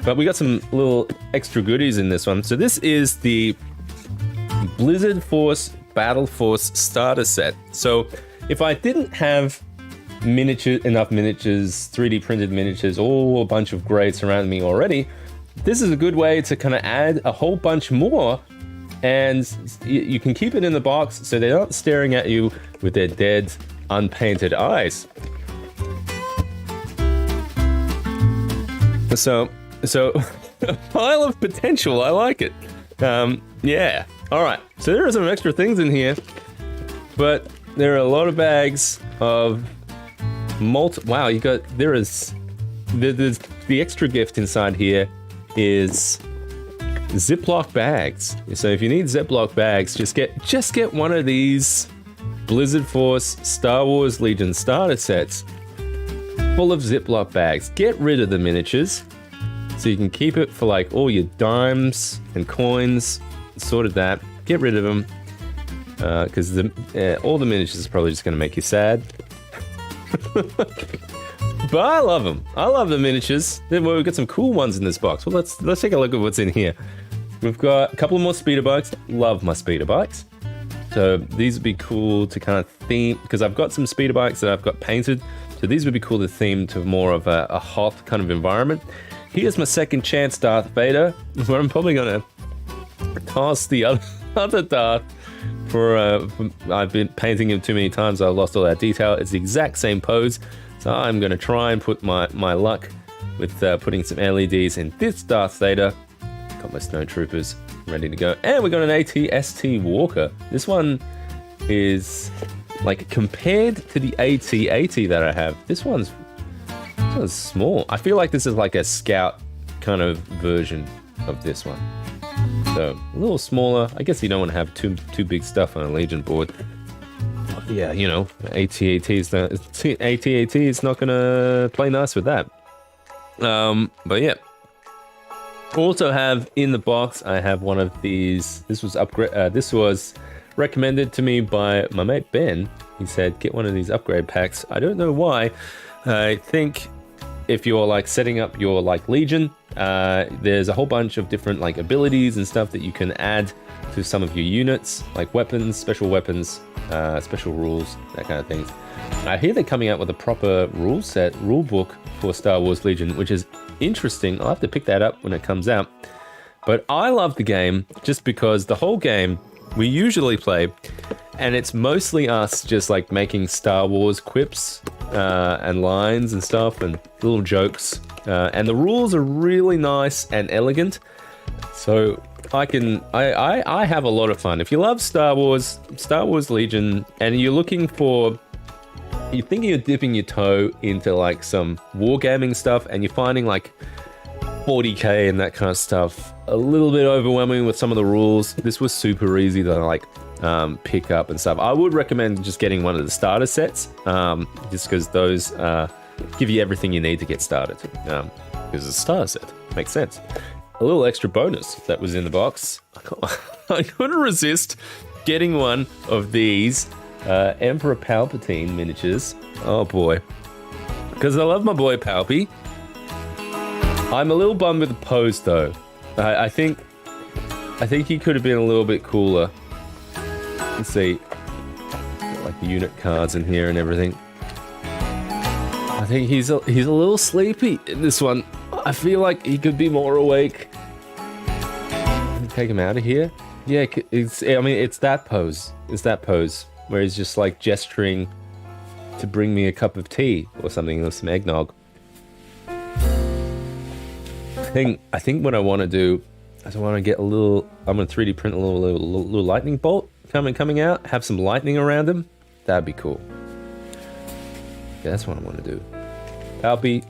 But we got some little extra goodies in this one. So this is the Blizzard Force Battle Force starter set. So if I didn't have enough miniatures, 3D printed miniatures, or a bunch of grades around me already, this is a good way to kind of add a whole bunch more, and you can keep it in the box so they're not staring at you with their dead, unpainted eyes. So a pile of potential. I like it. Yeah. All right. So there are some extra things in here, but there are a lot of bags of Wow. There's the extra gift inside here is Ziploc bags. So if you need Ziploc bags, just get one of these Blizzard Force Star Wars Legion starter sets full of Ziploc bags. Get rid of the miniatures so you can keep it for like all your dimes and coins, sort of that. Get rid of them because all the miniatures are probably just going to make you sad. But I love them. I love the miniatures. Well, we've got some cool ones in this box. Well, let's take a look at what's in here. We've got a couple more speeder bikes. Love my speeder bikes. So these would be cool to kind of theme, because I've got some speeder bikes that I've got painted. So these would be cool to theme to more of a Hoth kind of environment. Here's my second chance Darth Vader, where I'm probably gonna toss the other Darth for I've been painting him too many times. I've lost all that detail. It's the exact same pose. So I'm gonna try and put my luck with putting some LEDs in this Darth Vader. Got my snowtroopers ready to go. And we got an AT-ST Walker. This one is like, compared to the AT-AT that I have, this one's small. I feel like this is like a scout kind of version of this one. So a little smaller. I guess you don't want to have too big stuff on a Legion board. Yeah, you know, AT-AT is not gonna play nice with that. But yeah. Also have in the box, I have one of these. This was recommended to me by my mate Ben. He said, get one of these upgrade packs. I don't know why. I think if you're like setting up your like Legion, there's a whole bunch of different like abilities and stuff that you can add to some of your units, like weapons, special rules, that kind of things. I hear they're coming out with a proper rule book for Star Wars Legion, which is interesting. I'll have to pick that up when it comes out. But I love the game just because the whole game we usually play, and it's mostly us just like making Star Wars quips and lines and stuff and little jokes. And the rules are really nice and elegant. So I have a lot of fun. If you love Star Wars Legion, and you're looking for, you're thinking of dipping your toe into like some wargaming stuff, and you're finding like 40k and that kind of stuff a little bit overwhelming with some of the rules, this was super easy to like pick up and stuff. I would recommend just getting one of the starter sets, just because those give you everything you need to get started. Because it's a starter set, makes sense. A little extra bonus that was in the box. I couldn't resist getting one of these Emperor Palpatine miniatures. Oh boy, because I love my boy Palpy. I'm a little bummed with the pose though. I think he could have been a little bit cooler. Let's see, got like the unit cards in here and everything. I think he's a little sleepy in this one. I feel like he could be more awake. Take him out of here. Yeah, it's that pose. It's that pose where he's just like gesturing to bring me a cup of tea or something, or some eggnog. I think what I want to do is I want to get a little. I'm gonna 3D print a little lightning bolt coming out. Have some lightning around him. That'd be cool. Yeah, that's what I want to do. Palpy,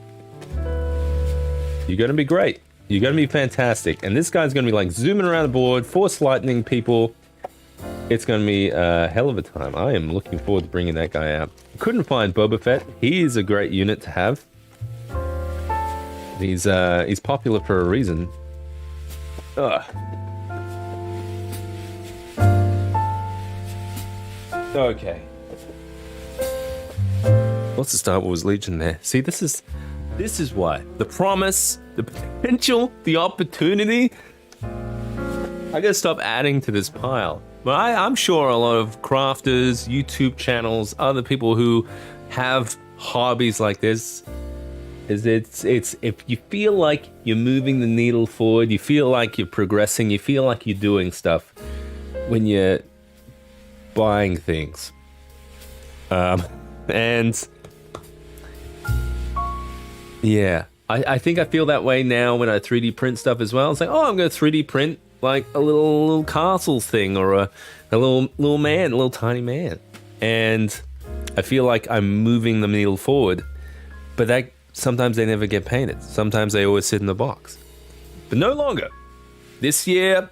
you're gonna be great. You're gonna be fantastic. And this guy's gonna be like zooming around the board, force lightning people. It's gonna be a hell of a time. I am looking forward to bringing that guy out. Couldn't find Boba Fett. He is a great unit to have. He's popular for a reason. Ugh. Okay. What's the Star Wars Legion there? See, this is why. The promise, the potential, the opportunity. I gotta stop adding to this pile. But I'm sure a lot of crafters, YouTube channels, other people who have hobbies like this, it's if you feel like you're moving the needle forward, you feel like you're progressing, you feel like you're doing stuff when you're buying things. And yeah, I think I feel that way now when I 3D print stuff as well. It's like, oh, I'm going to 3D print like a little castle thing, or a little man, a little tiny man. And I feel like I'm moving the needle forward, but that sometimes they never get painted. Sometimes they always sit in the box. But no longer. This year,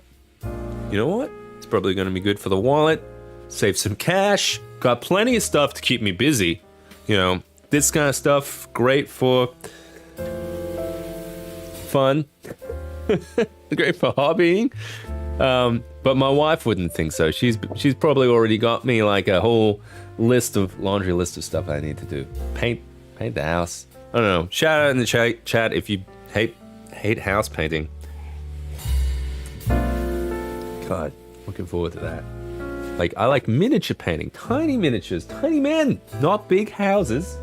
you know what? It's probably going to be good for the wallet. Save some cash. Got plenty of stuff to keep me busy. You know, this kind of stuff, great for fun. Great for hobbying. But my wife wouldn't think so. She's probably already got me like a whole laundry list of stuff I need to do. Paint the house. I don't know. Shout out in the chat if you hate house painting. God, looking forward to that. Like, I like miniature painting, tiny miniatures, tiny men, not big houses.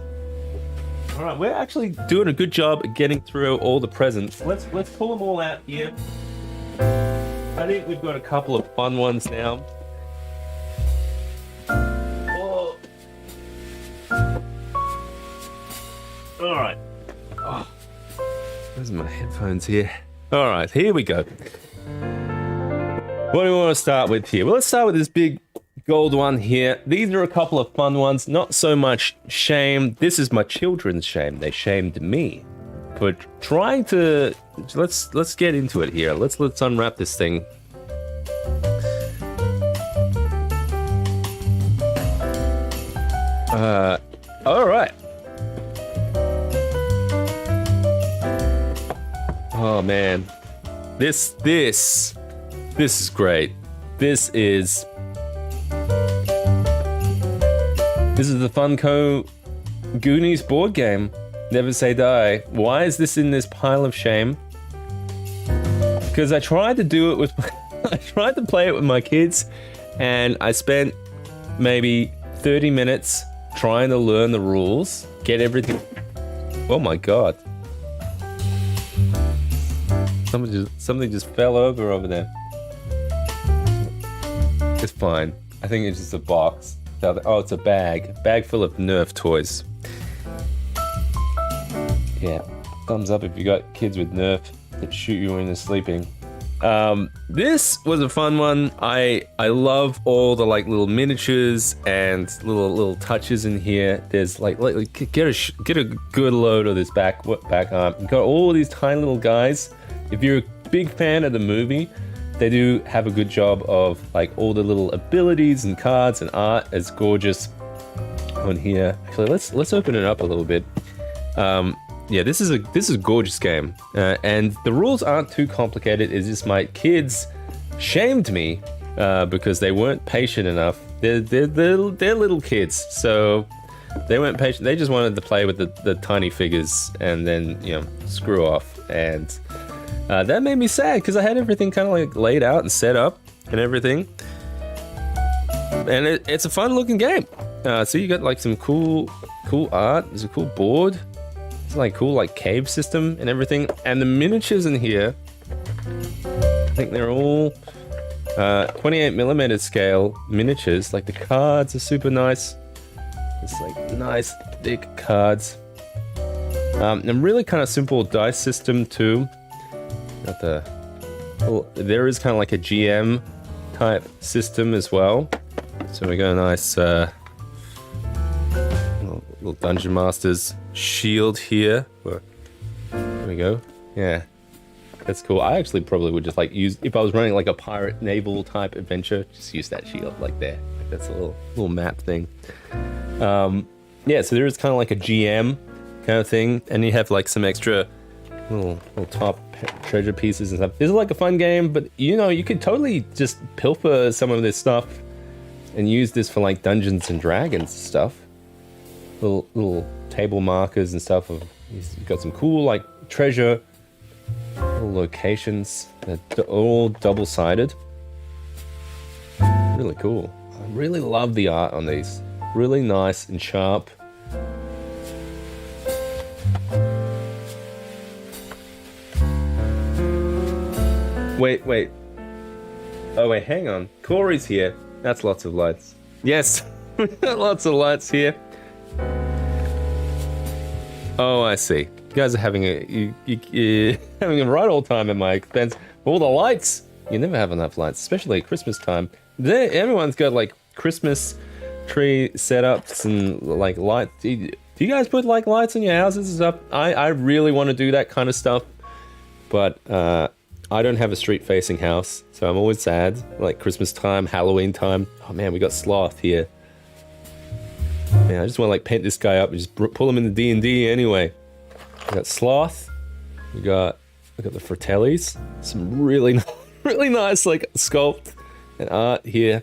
All right, we're actually doing a good job at getting through all the presents. Let's pull them all out here. I think we've got a couple of fun ones now. Oh. All right. Oh. Where's my headphones here? All right, here we go. What do we want to start with here? Well, let's start with this big gold one here. These are a couple of fun ones. Not so much shame. This is my children's shame. They shamed me for trying to. Let's get into it here. Let's unwrap this thing. All right. Oh man, this is great. This is the Funko Goonies board game. Never Say Die. Why is this in this pile of shame? Because I tried to do it with, I tried to play it with my kids, and I spent maybe 30 minutes trying to learn the rules, get everything. Oh my god. Something just fell over there. It's fine. I think it's just a box. Oh, it's a bag. Bag full of Nerf toys. Yeah. Thumbs up if you got kids with Nerf that shoot you when you're sleeping. This was a fun one. I love all the like little miniatures and little touches in here. There's like get a good load of this back arm. You've got all these tiny little guys. If you're a big fan of the movie, they do have a good job of like all the little abilities and cards and art. It's gorgeous on here. Actually, let's open it up a little bit. Yeah, this is a gorgeous game, and the rules aren't too complicated. It's just my kids shamed me because they weren't patient enough. They're little kids, so they weren't patient. They just wanted to play with the tiny figures and then screw off, and that made me sad because I had everything kind of like laid out and set up and everything, and it's a fun looking game. So you got like some cool art. There's a cool board. It's like cool like cave system and everything, and the miniatures in here, I think they're all 28mm scale miniatures. Like the cards are super nice. It's like nice thick cards, and really kind of simple dice system too. Got there is kind of like a GM type system as well. So we got a nice little Dungeon Master's shield here. There we go. Yeah, that's cool. I actually probably would just like use, if I was running like a pirate naval type adventure, just use that shield like there. Like that's a little map thing. Yeah, so there is kind of like a GM kind of thing, and you have like some extra little top treasure pieces and stuff. This is like a fun game, but you could totally just pilfer some of this stuff and use this for like Dungeons and Dragons stuff. Little table markers and stuff. You've got some cool like treasure little locations that are all double-sided. Really cool. I really love the art on these. Really nice and sharp. Wait. Oh wait, hang on. Corey's here. That's lots of lights. Yes, lots of lights here. Oh, I see. You guys are having you're having a right old time at my expense. All the lights. You never have enough lights, especially at Christmas time. Everyone's got like Christmas tree setups and like lights. Do you guys put like lights in your houses and stuff? I really want to do that kind of stuff, but I don't have a street-facing house, so I'm always sad. Like Christmas time, Halloween time. Oh man, we got Sloth here. Man, I just want to like paint this guy up and just pull him into D&D anyway. We got Sloth. We got the Fratellis. Some really nice like sculpt and art here.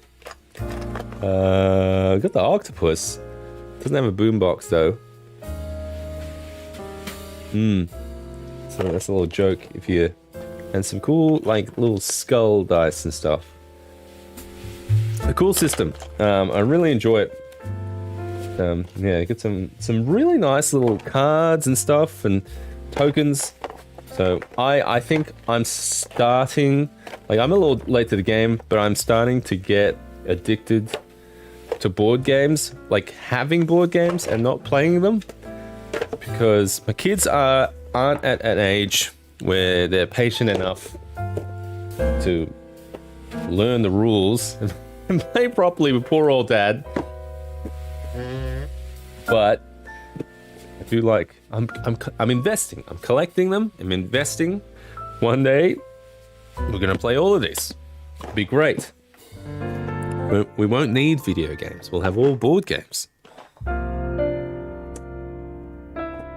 We got the octopus. Doesn't have a boombox though. So that's a little joke if you. And some cool like little skull dice and stuff. A cool system. I really enjoy it. Yeah, get some really nice little cards and stuff and tokens. So I think I'm starting, like I'm a little late to the game, but I'm starting to get addicted to board games, like having board games and not playing them, because my kids aren't at an age where they're patient enough to learn the rules and play properly with poor old dad. But I do like I'm investing. I'm collecting them. I'm investing. One day we're gonna play all of these. It'll be great. We won't need video games. We'll have all board games. All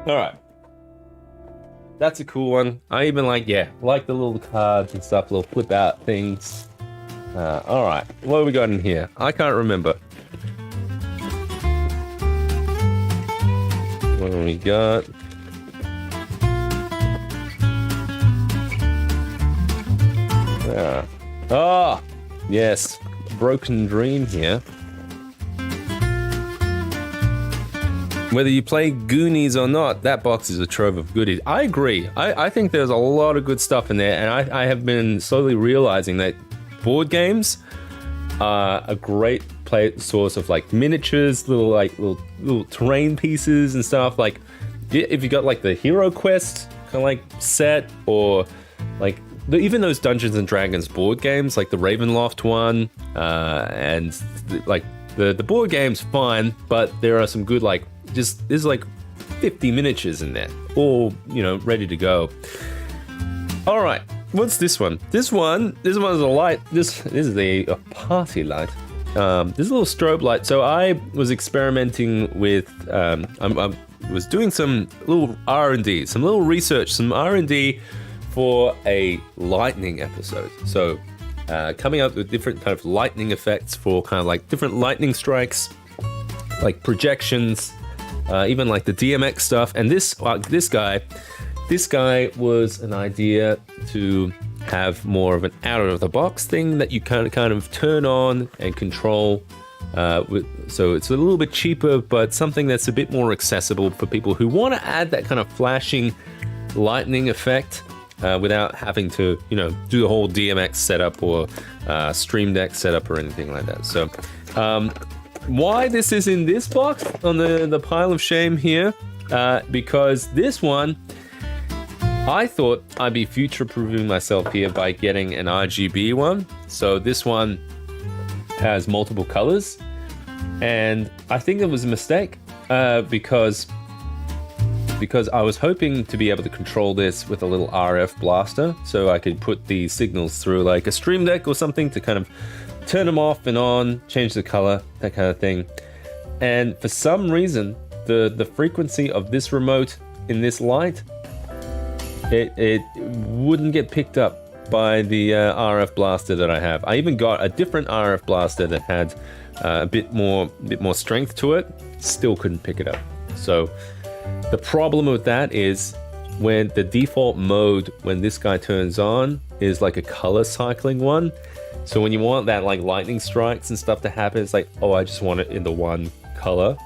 right. That's a cool one. I even like the little cards and stuff, little flip out things. All right, what have we got in here? I can't remember. What do we got? Oh, yes, Broken Dream here. Whether you play Goonies or not, that box is a trove of goodies. I agree. I think there's a lot of good stuff in there, and I have been slowly realizing that board games are a great source of like miniatures, little terrain pieces and stuff. Like if you got like the Hero Quest kind of like set, or like even those Dungeons and Dragons board games, like the Ravenloft one, and like the board game's fine, but there are some good like. There's like 50 miniatures in there, all ready to go. All right, what's this one? This one is a light. This is a party light. This is a little strobe light. So I was experimenting with. I was doing some little R&D, some little research, some R&D for a lightning episode. So coming up with different kind of lightning effects for kind of like different lightning strikes, like projections. Even like the DMX stuff, and this guy was an idea to have more of an out of the box thing that you kind of turn on and control. So it's a little bit cheaper, but something that's a bit more accessible for people who want to add that kind of flashing lightning effect without having to do the whole DMX setup or Stream Deck setup or anything like that. So. Why this is in this box on the pile of shame here, because this one, I thought I'd be future-proofing myself here by getting an RGB one. So this one has multiple colors, and I think it was a mistake because I was hoping to be able to control this with a little RF blaster, so I could put the signals through like a Stream Deck or something to kind of turn them off and on, change the color, that kind of thing. And for some reason, the frequency of this remote in this light, it wouldn't get picked up by the RF blaster that I have. I even got a different RF blaster that had a bit more strength to it. Still couldn't pick it up. So the problem with that is when the default mode when this guy turns on is like a color cycling one. So when you want that like lightning strikes and stuff to happen, it's like, oh, I just want it in the one color,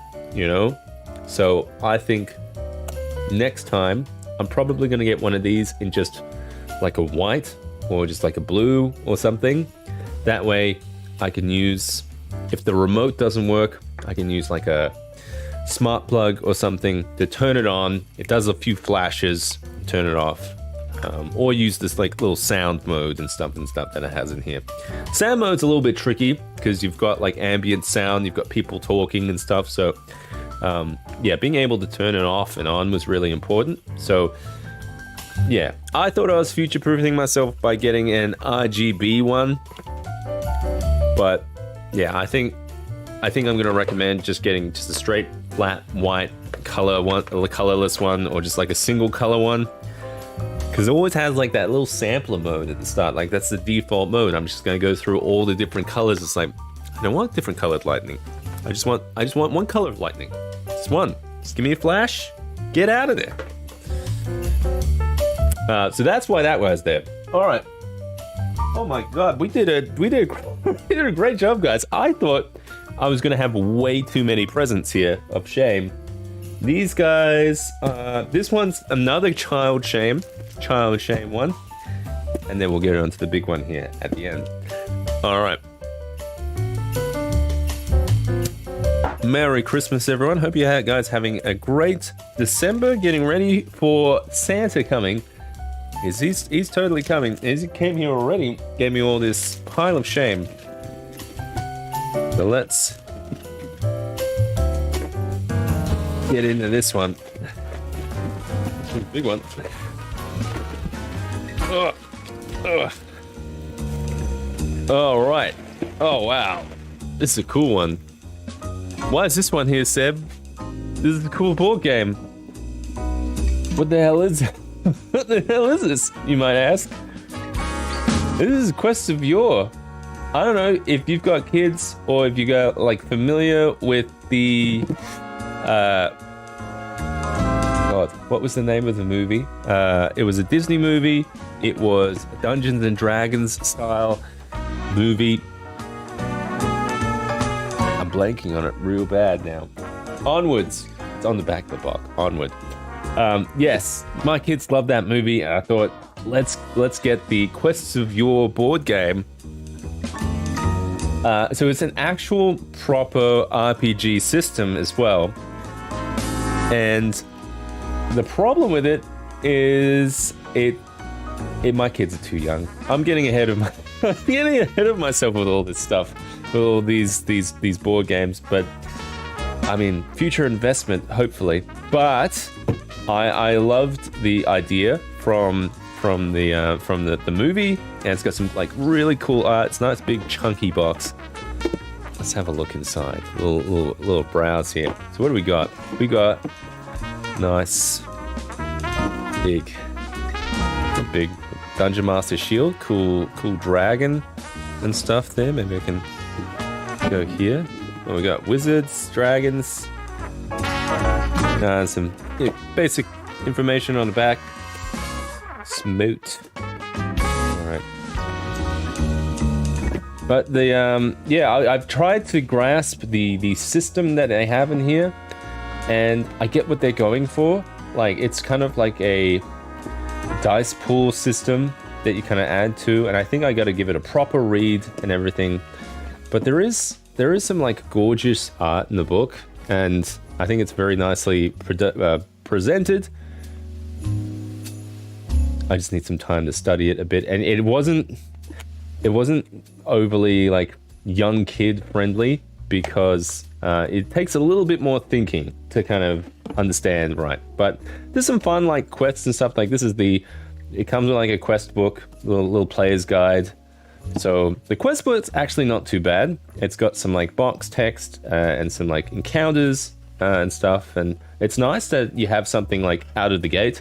So I think next time I'm probably going to get one of these in just like a white or just like a blue or something. That way I can use, if the remote doesn't work, I can use like a smart plug or something to turn it on. It does a few flashes, turn it off. Or use this like little sound mode and stuff that it has in here. Sound mode's a little bit tricky because you've got like ambient sound, you've got people talking and stuff. So yeah, being able to turn it off and on was really important. So yeah, I thought I was future-proofing myself by getting an RGB one. But yeah, I think I'm going to recommend just getting just a straight flat white color one, or a colorless one, or just like a single color one. Because it always has like that little sampler mode at the start. Like that's the default mode. I'm just going to go through all the different colors. It's like, I don't want different colored lightning. I just want one color of lightning. Just one. Just give me a flash. Get out of there. So that's why that was there. All right. Oh my God, we did a great job, guys. I thought I was going to have way too many presents here of shame. These guys, this one's another child shame one, and then we'll get on to the big one here at the end. All right. Merry Christmas, everyone. Hope you guys having a great December, getting ready for Santa coming. He's totally coming. He came here already, gave me all this pile of shame. So let's get into this one. Big one. All right. Oh, wow. This is a cool one. Why is this one here, Seb? This is a cool board game. What the hell is it? What the hell is this, you might ask? This is Quest of Yore. I don't know if you've got kids or if you got like familiar with the God, what was the name of the movie? It was a Disney movie. It was a Dungeons and Dragons style movie. I'm blanking on it real bad now. Onwards. it's on the back of the box. Onward. Yes, my kids love that movie, and I thought let's get the Quests of Yore board game. So it's an actual proper RPG system as well, and the problem with it is my kids are too young. I'm getting ahead of myself with all this stuff, with all these board games. But I mean, future investment, hopefully. But I loved the idea from the movie, and it's got some like really cool art. It's a nice big chunky box. Let's have a look inside. Little browse here. So what do we got? We got nice big Dungeon Master shield, cool dragon and stuff there. Maybe I can go here. Oh, we got wizards, dragons, some basic information on the back. Smoot. All right. But I've tried to grasp the system that they have in here, and I get what they're going for. Like, it's kind of like a dice pool system that you kind of add to, and I think I got to give it a proper read and everything. But there is some like gorgeous art in the book, and I think it's very nicely presented. I just need some time to study it a bit, and it wasn't overly like young kid friendly, because it takes a little bit more thinking to kind of understand, right? But there's some fun like quests and stuff. Like it comes with like a quest book, little player's guide. So the quest book's actually not too bad. It's got some like box text and some like encounters and stuff, and it's nice that you have something like out of the gate.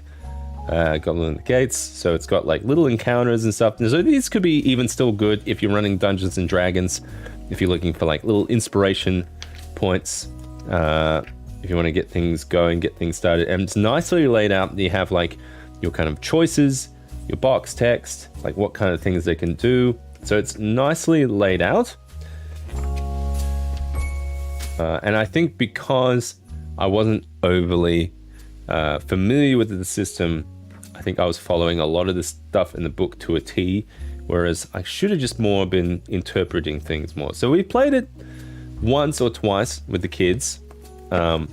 Goblin the Gates, so it's got like little encounters and stuff. So these could be even still good if you're running Dungeons and Dragons, if you're looking for like little inspiration points, if you want to get things going, get things started. And it's nicely laid out. You have like your kind of choices, your box text, like what kind of things they can do. So it's nicely laid out. And I think because I wasn't overly familiar with the system, I think I was following a lot of the stuff in the book to a T, whereas I should have just more been interpreting things more. So we played it once or twice with the kids, and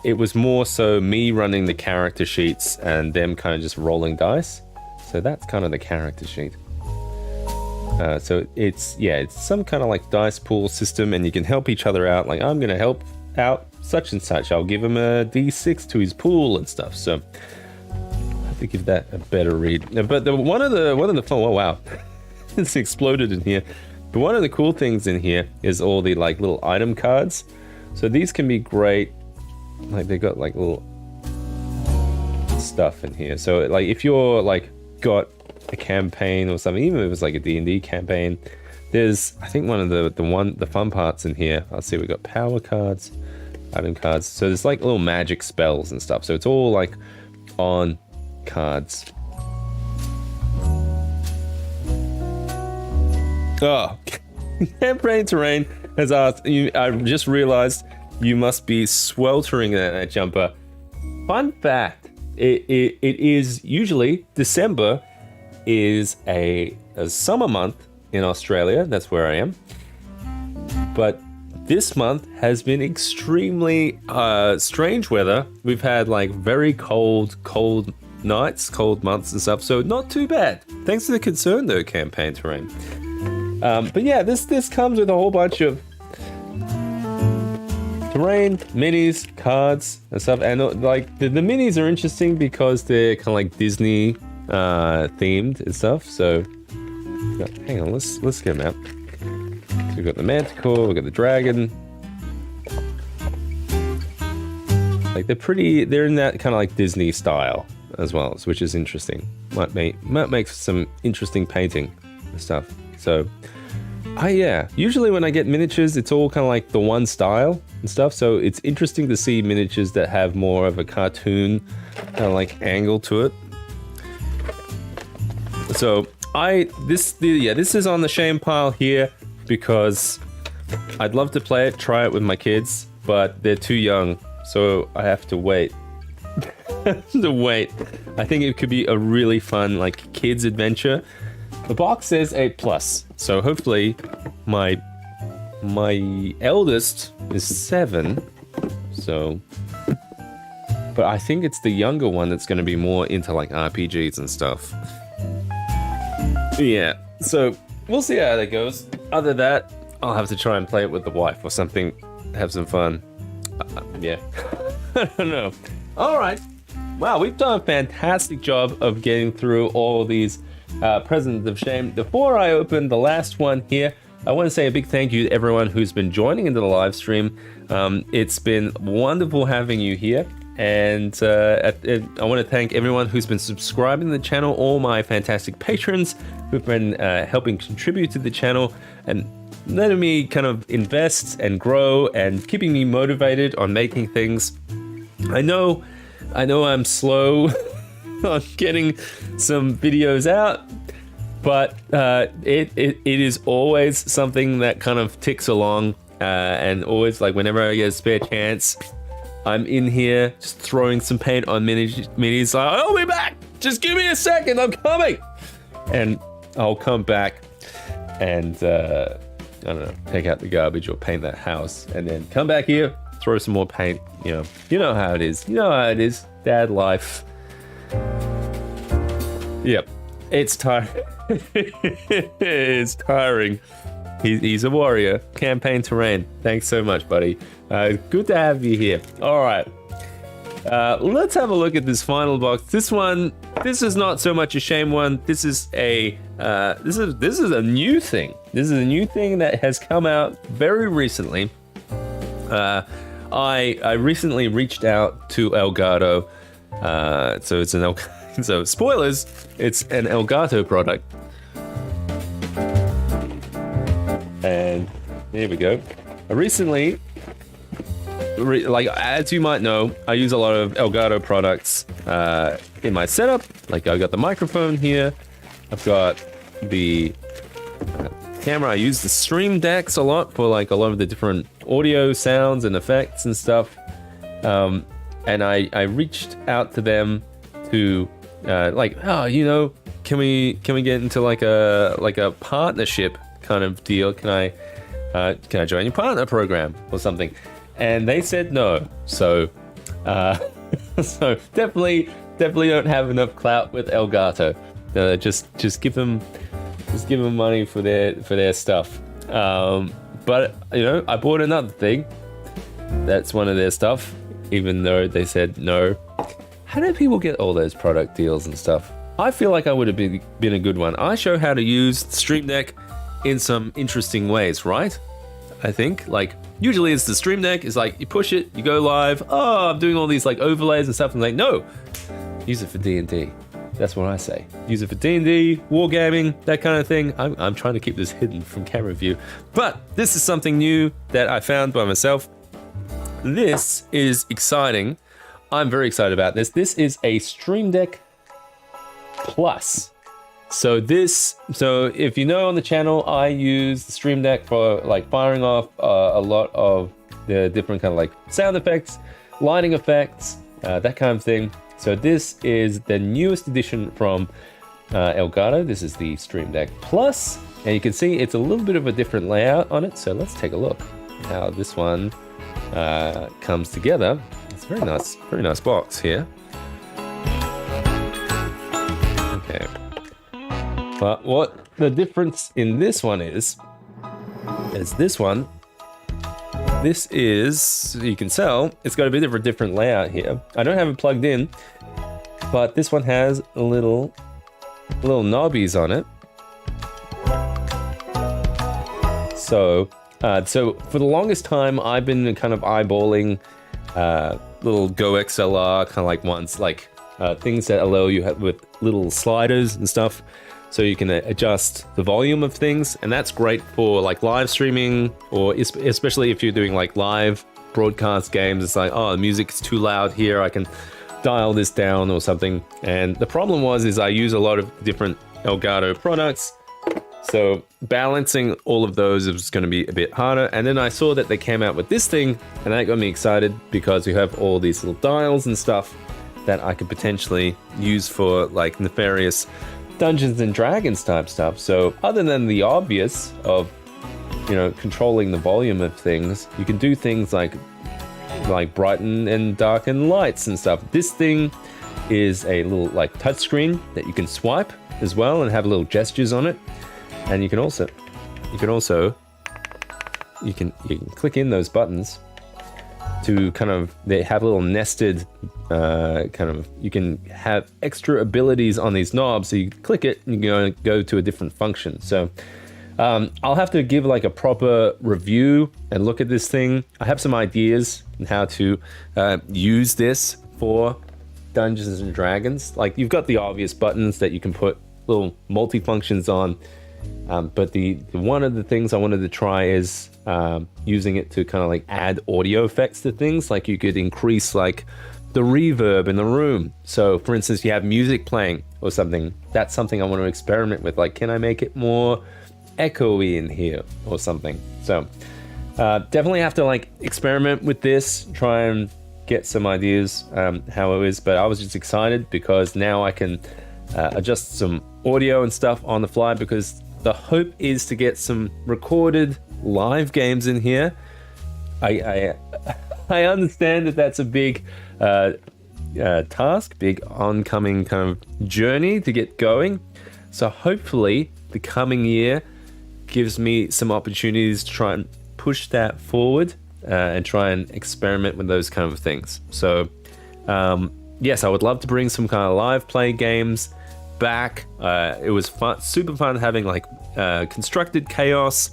it was more so me running the character sheets and them kind of just rolling dice. So that's kind of the character sheet. So it's some kind of like dice pool system, and you can help each other out. Like, I'm gonna help out such and such, I'll give him a D6 to his pool and stuff. So I have to give that a better read. But one of the oh wow, it's exploded in here. But one of the cool things in here is all the like little item cards. So these can be great. Like, they got like little stuff in here. So like if you're like got a campaign or something, even if it's like a D&D campaign, there's, I think one of the fun parts in here. I'll see, we got power cards, item cards. So there's like little magic spells and stuff. So it's all like on cards. Oh, Campaign Terrain has asked, I just realized you must be sweltering in that jumper. Fun fact, it is usually December is a summer month in Australia. That's where I am. But this month has been extremely strange weather. We've had like very cold nights, cold months and stuff. So not too bad. Thanks for the concern though, Campaign Terrain. But yeah, this comes with a whole bunch of terrain, minis, cards and stuff. And like the minis are interesting because they're kind of like Disney themed and stuff. So hang on, let's get them out. So we've got the Manticore, we've got the dragon. Like they're in that kind of like Disney style as well, which is interesting. Might make some interesting painting and stuff. So usually when I get miniatures, it's all kind of like the one style and stuff. So it's interesting to see miniatures that have more of a cartoon kind of like angle to it. So this is on the shame pile here because I'd love to play it, try it with my kids, but they're too young, so I have to wait. I think it could be a really fun like kids adventure. The box says 8+, so hopefully my eldest is 7, so, but I think it's the younger one that's going to be more into like RPGs and stuff. Yeah, so we'll see how that goes. Other than that, I'll have to try and play it with the wife or something, have some fun. Yeah, I don't know. All right. Wow, we've done a fantastic job of getting through all of these Presents of Shame. Before I open the last one here, I want to say a big thank you to everyone who's been joining into the live stream. It's been wonderful having you here. And I want to thank everyone who's been subscribing to the channel, all my fantastic patrons who've been helping contribute to the channel and letting me kind of invest and grow and keeping me motivated on making things. I know I'm slow on getting some videos out, but it is always something that kind of ticks along, and always like whenever I get a spare chance, I'm in here just throwing some paint on minis. Like, I'll be back. Just give me a second. I'm coming, and I'll come back and I don't know, take out the garbage or paint that house, and then come back here, throw some more paint. You know how it is. You know how it is. Dad life. Yep, it's tiring. It's tiring. He's a warrior. Campaign terrain. Thanks so much, buddy. Good to have you here. All right. Let's have a look at this final box. This is not so much a shame one. This is a this is a new thing. This is a new thing that has come out very recently. I recently reached out to Elgato. So it's an so spoilers, it's an Elgato product. And here we go. I recently, like as you might know, I use a lot of Elgato products in my setup. Like I've got the microphone here. I've got the camera. I use the Stream Decks a lot for like a lot of the different audio sounds and effects and stuff. And I reached out to them to like, oh, can we get into like a partnership kind of deal? Can I join your partner program or something? And they said no. So so definitely don't have enough clout with Elgato. Just give them money for their stuff. But I bought another thing that's one of their stuff, even though they said no. How do people get all those product deals and stuff? I feel like I would have been a good one. I show how to use the Stream Deck in some interesting ways, right? I think like usually it's the Stream Deck is like you push it, you go live. Oh, I'm doing all these like overlays and stuff. I'm like, no, use it for D&D. That's what I say. Use it for D&D, wargaming, that kind of thing. I'm trying to keep this hidden from camera view, but this is something new that I found by myself. This is exciting. I'm very excited about this. This is a Stream Deck Plus. So if you know on the channel, I use the Stream Deck for like firing off a lot of the different kind of like sound effects, lighting effects, that kind of thing. So this is the newest edition from Elgato. This is the Stream Deck Plus, and you can see it's a little bit of a different layout on it. So let's take a look how this one comes together. It's a very nice box here. Okay. But what the difference in this one is this one. This is, you can tell, it's got a bit of a different layout here. I don't have it plugged in, but this one has little knobbies on it. So for the longest time, I've been kind of eyeballing little Go XLR kind of like ones, like things that allow you with little sliders and stuff, so you can adjust the volume of things, and that's great for like live streaming, or especially if you're doing like live broadcast games. It's like, oh, the music's too loud here, I can dial this down or something. And the problem is I use a lot of different Elgato products. So balancing all of those is going to be a bit harder. And then I saw that they came out with this thing, and that got me excited because you have all these little dials and stuff that I could potentially use for like nefarious Dungeons and Dragons type stuff. So other than the obvious of, you know, controlling the volume of things, you can do things like brighten and darken lights and stuff. This thing is a little like touchscreen that you can swipe as well and have little gestures on it. And you can click in those buttons to kind of, they have little nested you can have extra abilities on these knobs. So you click it and you go to a different function. So I'll have to give like a proper review and look at this thing. I have some ideas on how to use this for Dungeons and Dragons. Like you've got the obvious buttons that you can put little multi-functions on. But the one of the things I wanted to try is using it to kind of like add audio effects to things. Like you could increase like the reverb in the room. So for instance, you have music playing or something. That's something I want to experiment with. Like, can I make it more echoey in here or something? So definitely have to like experiment with this, try and get some ideas how it is. But I was just excited because now I can adjust some audio and stuff on the fly, because the hope is to get some recorded live games in here. I understand that that's a big task, big oncoming kind of journey to get going. So hopefully the coming year gives me some opportunities to try and push that forward and try and experiment with those kind of things. So yes, I would love to bring some kind of live play games back. It was fun, super fun having like Constructed Chaos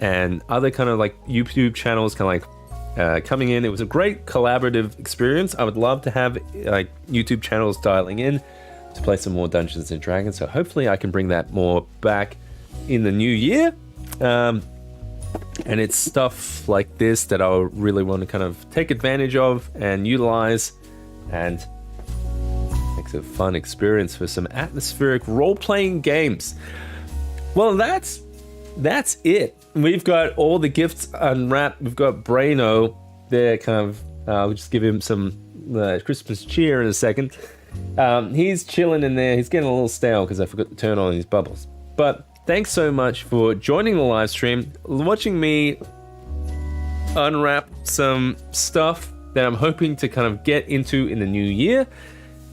and other kind of like YouTube channels kind of like coming in. It was a great collaborative experience. I would love to have like YouTube channels dialing in to play some more Dungeons and Dragons. So hopefully I can bring that more back in the new year. And it's stuff like this that I really want to kind of take advantage of and utilize, and makes it a fun experience for some atmospheric role-playing games. Well, that's it. We've got all the gifts unwrapped. We've got Braino there, kind of. We'll just give him some Christmas cheer in a second. He's chilling in there. He's getting a little stale because I forgot to turn on his bubbles. But thanks so much for joining the live stream, watching me unwrap some stuff that I'm hoping to kind of get into in the new year.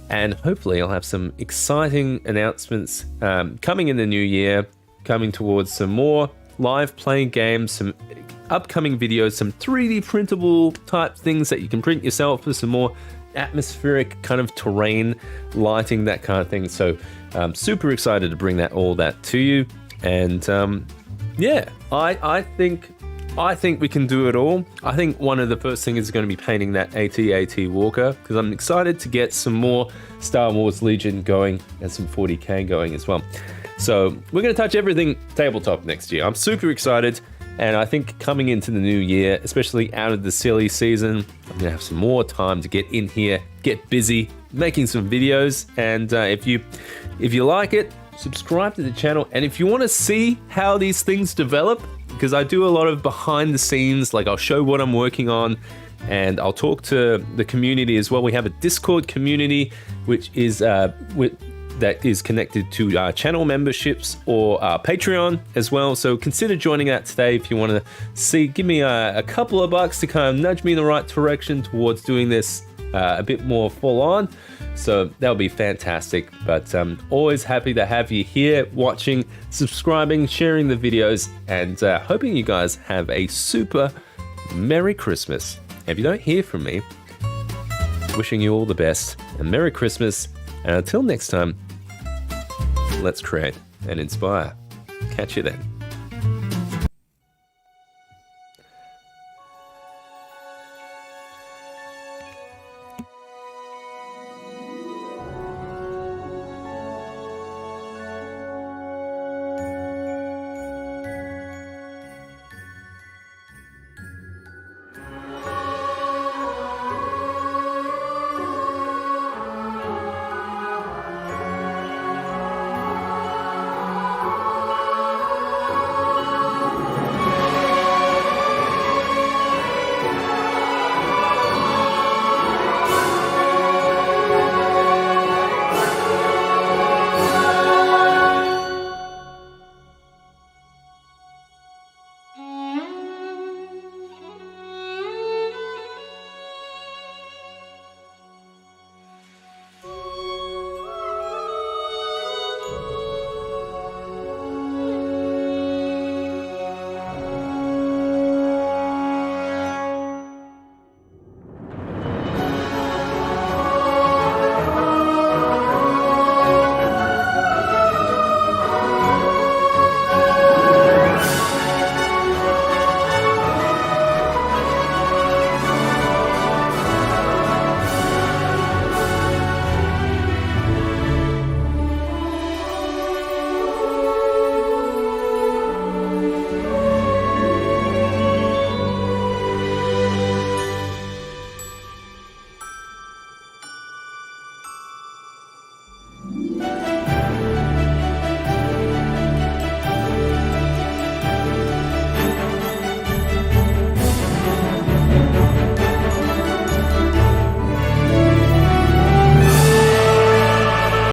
And hopefully I'll have some exciting announcements coming in the new year, coming towards some more live playing games, some upcoming videos, some 3D printable type things that you can print yourself for some more atmospheric kind of terrain lighting, that kind of thing. So I'm super excited to bring all that to you. And yeah, I think we can do it all. I think one of the first things is going to be painting that AT-AT Walker, because I'm excited to get some more Star Wars Legion going and some 40k going as well. So we're going to touch everything tabletop next year. I'm super excited, and I think coming into the new year, especially out of the silly season, I'm going to have some more time to get in here, get busy, making some videos. And if you like it, subscribe to the channel. And if you want to see how these things develop, because I do a lot of behind the scenes, like I'll show what I'm working on, and I'll talk to the community as well. We have a Discord community, which is that is connected to channel memberships or Patreon as well. So consider joining that today if you want to see. Give me a couple of bucks to kind of nudge me in the right direction towards doing this a bit more full on. So that'll be fantastic. But always happy to have you here watching, subscribing, sharing the videos, and hoping you guys have a super Merry Christmas. If you don't hear from me, wishing you all the best and Merry Christmas. And until next time, let's create and inspire. Catch you then.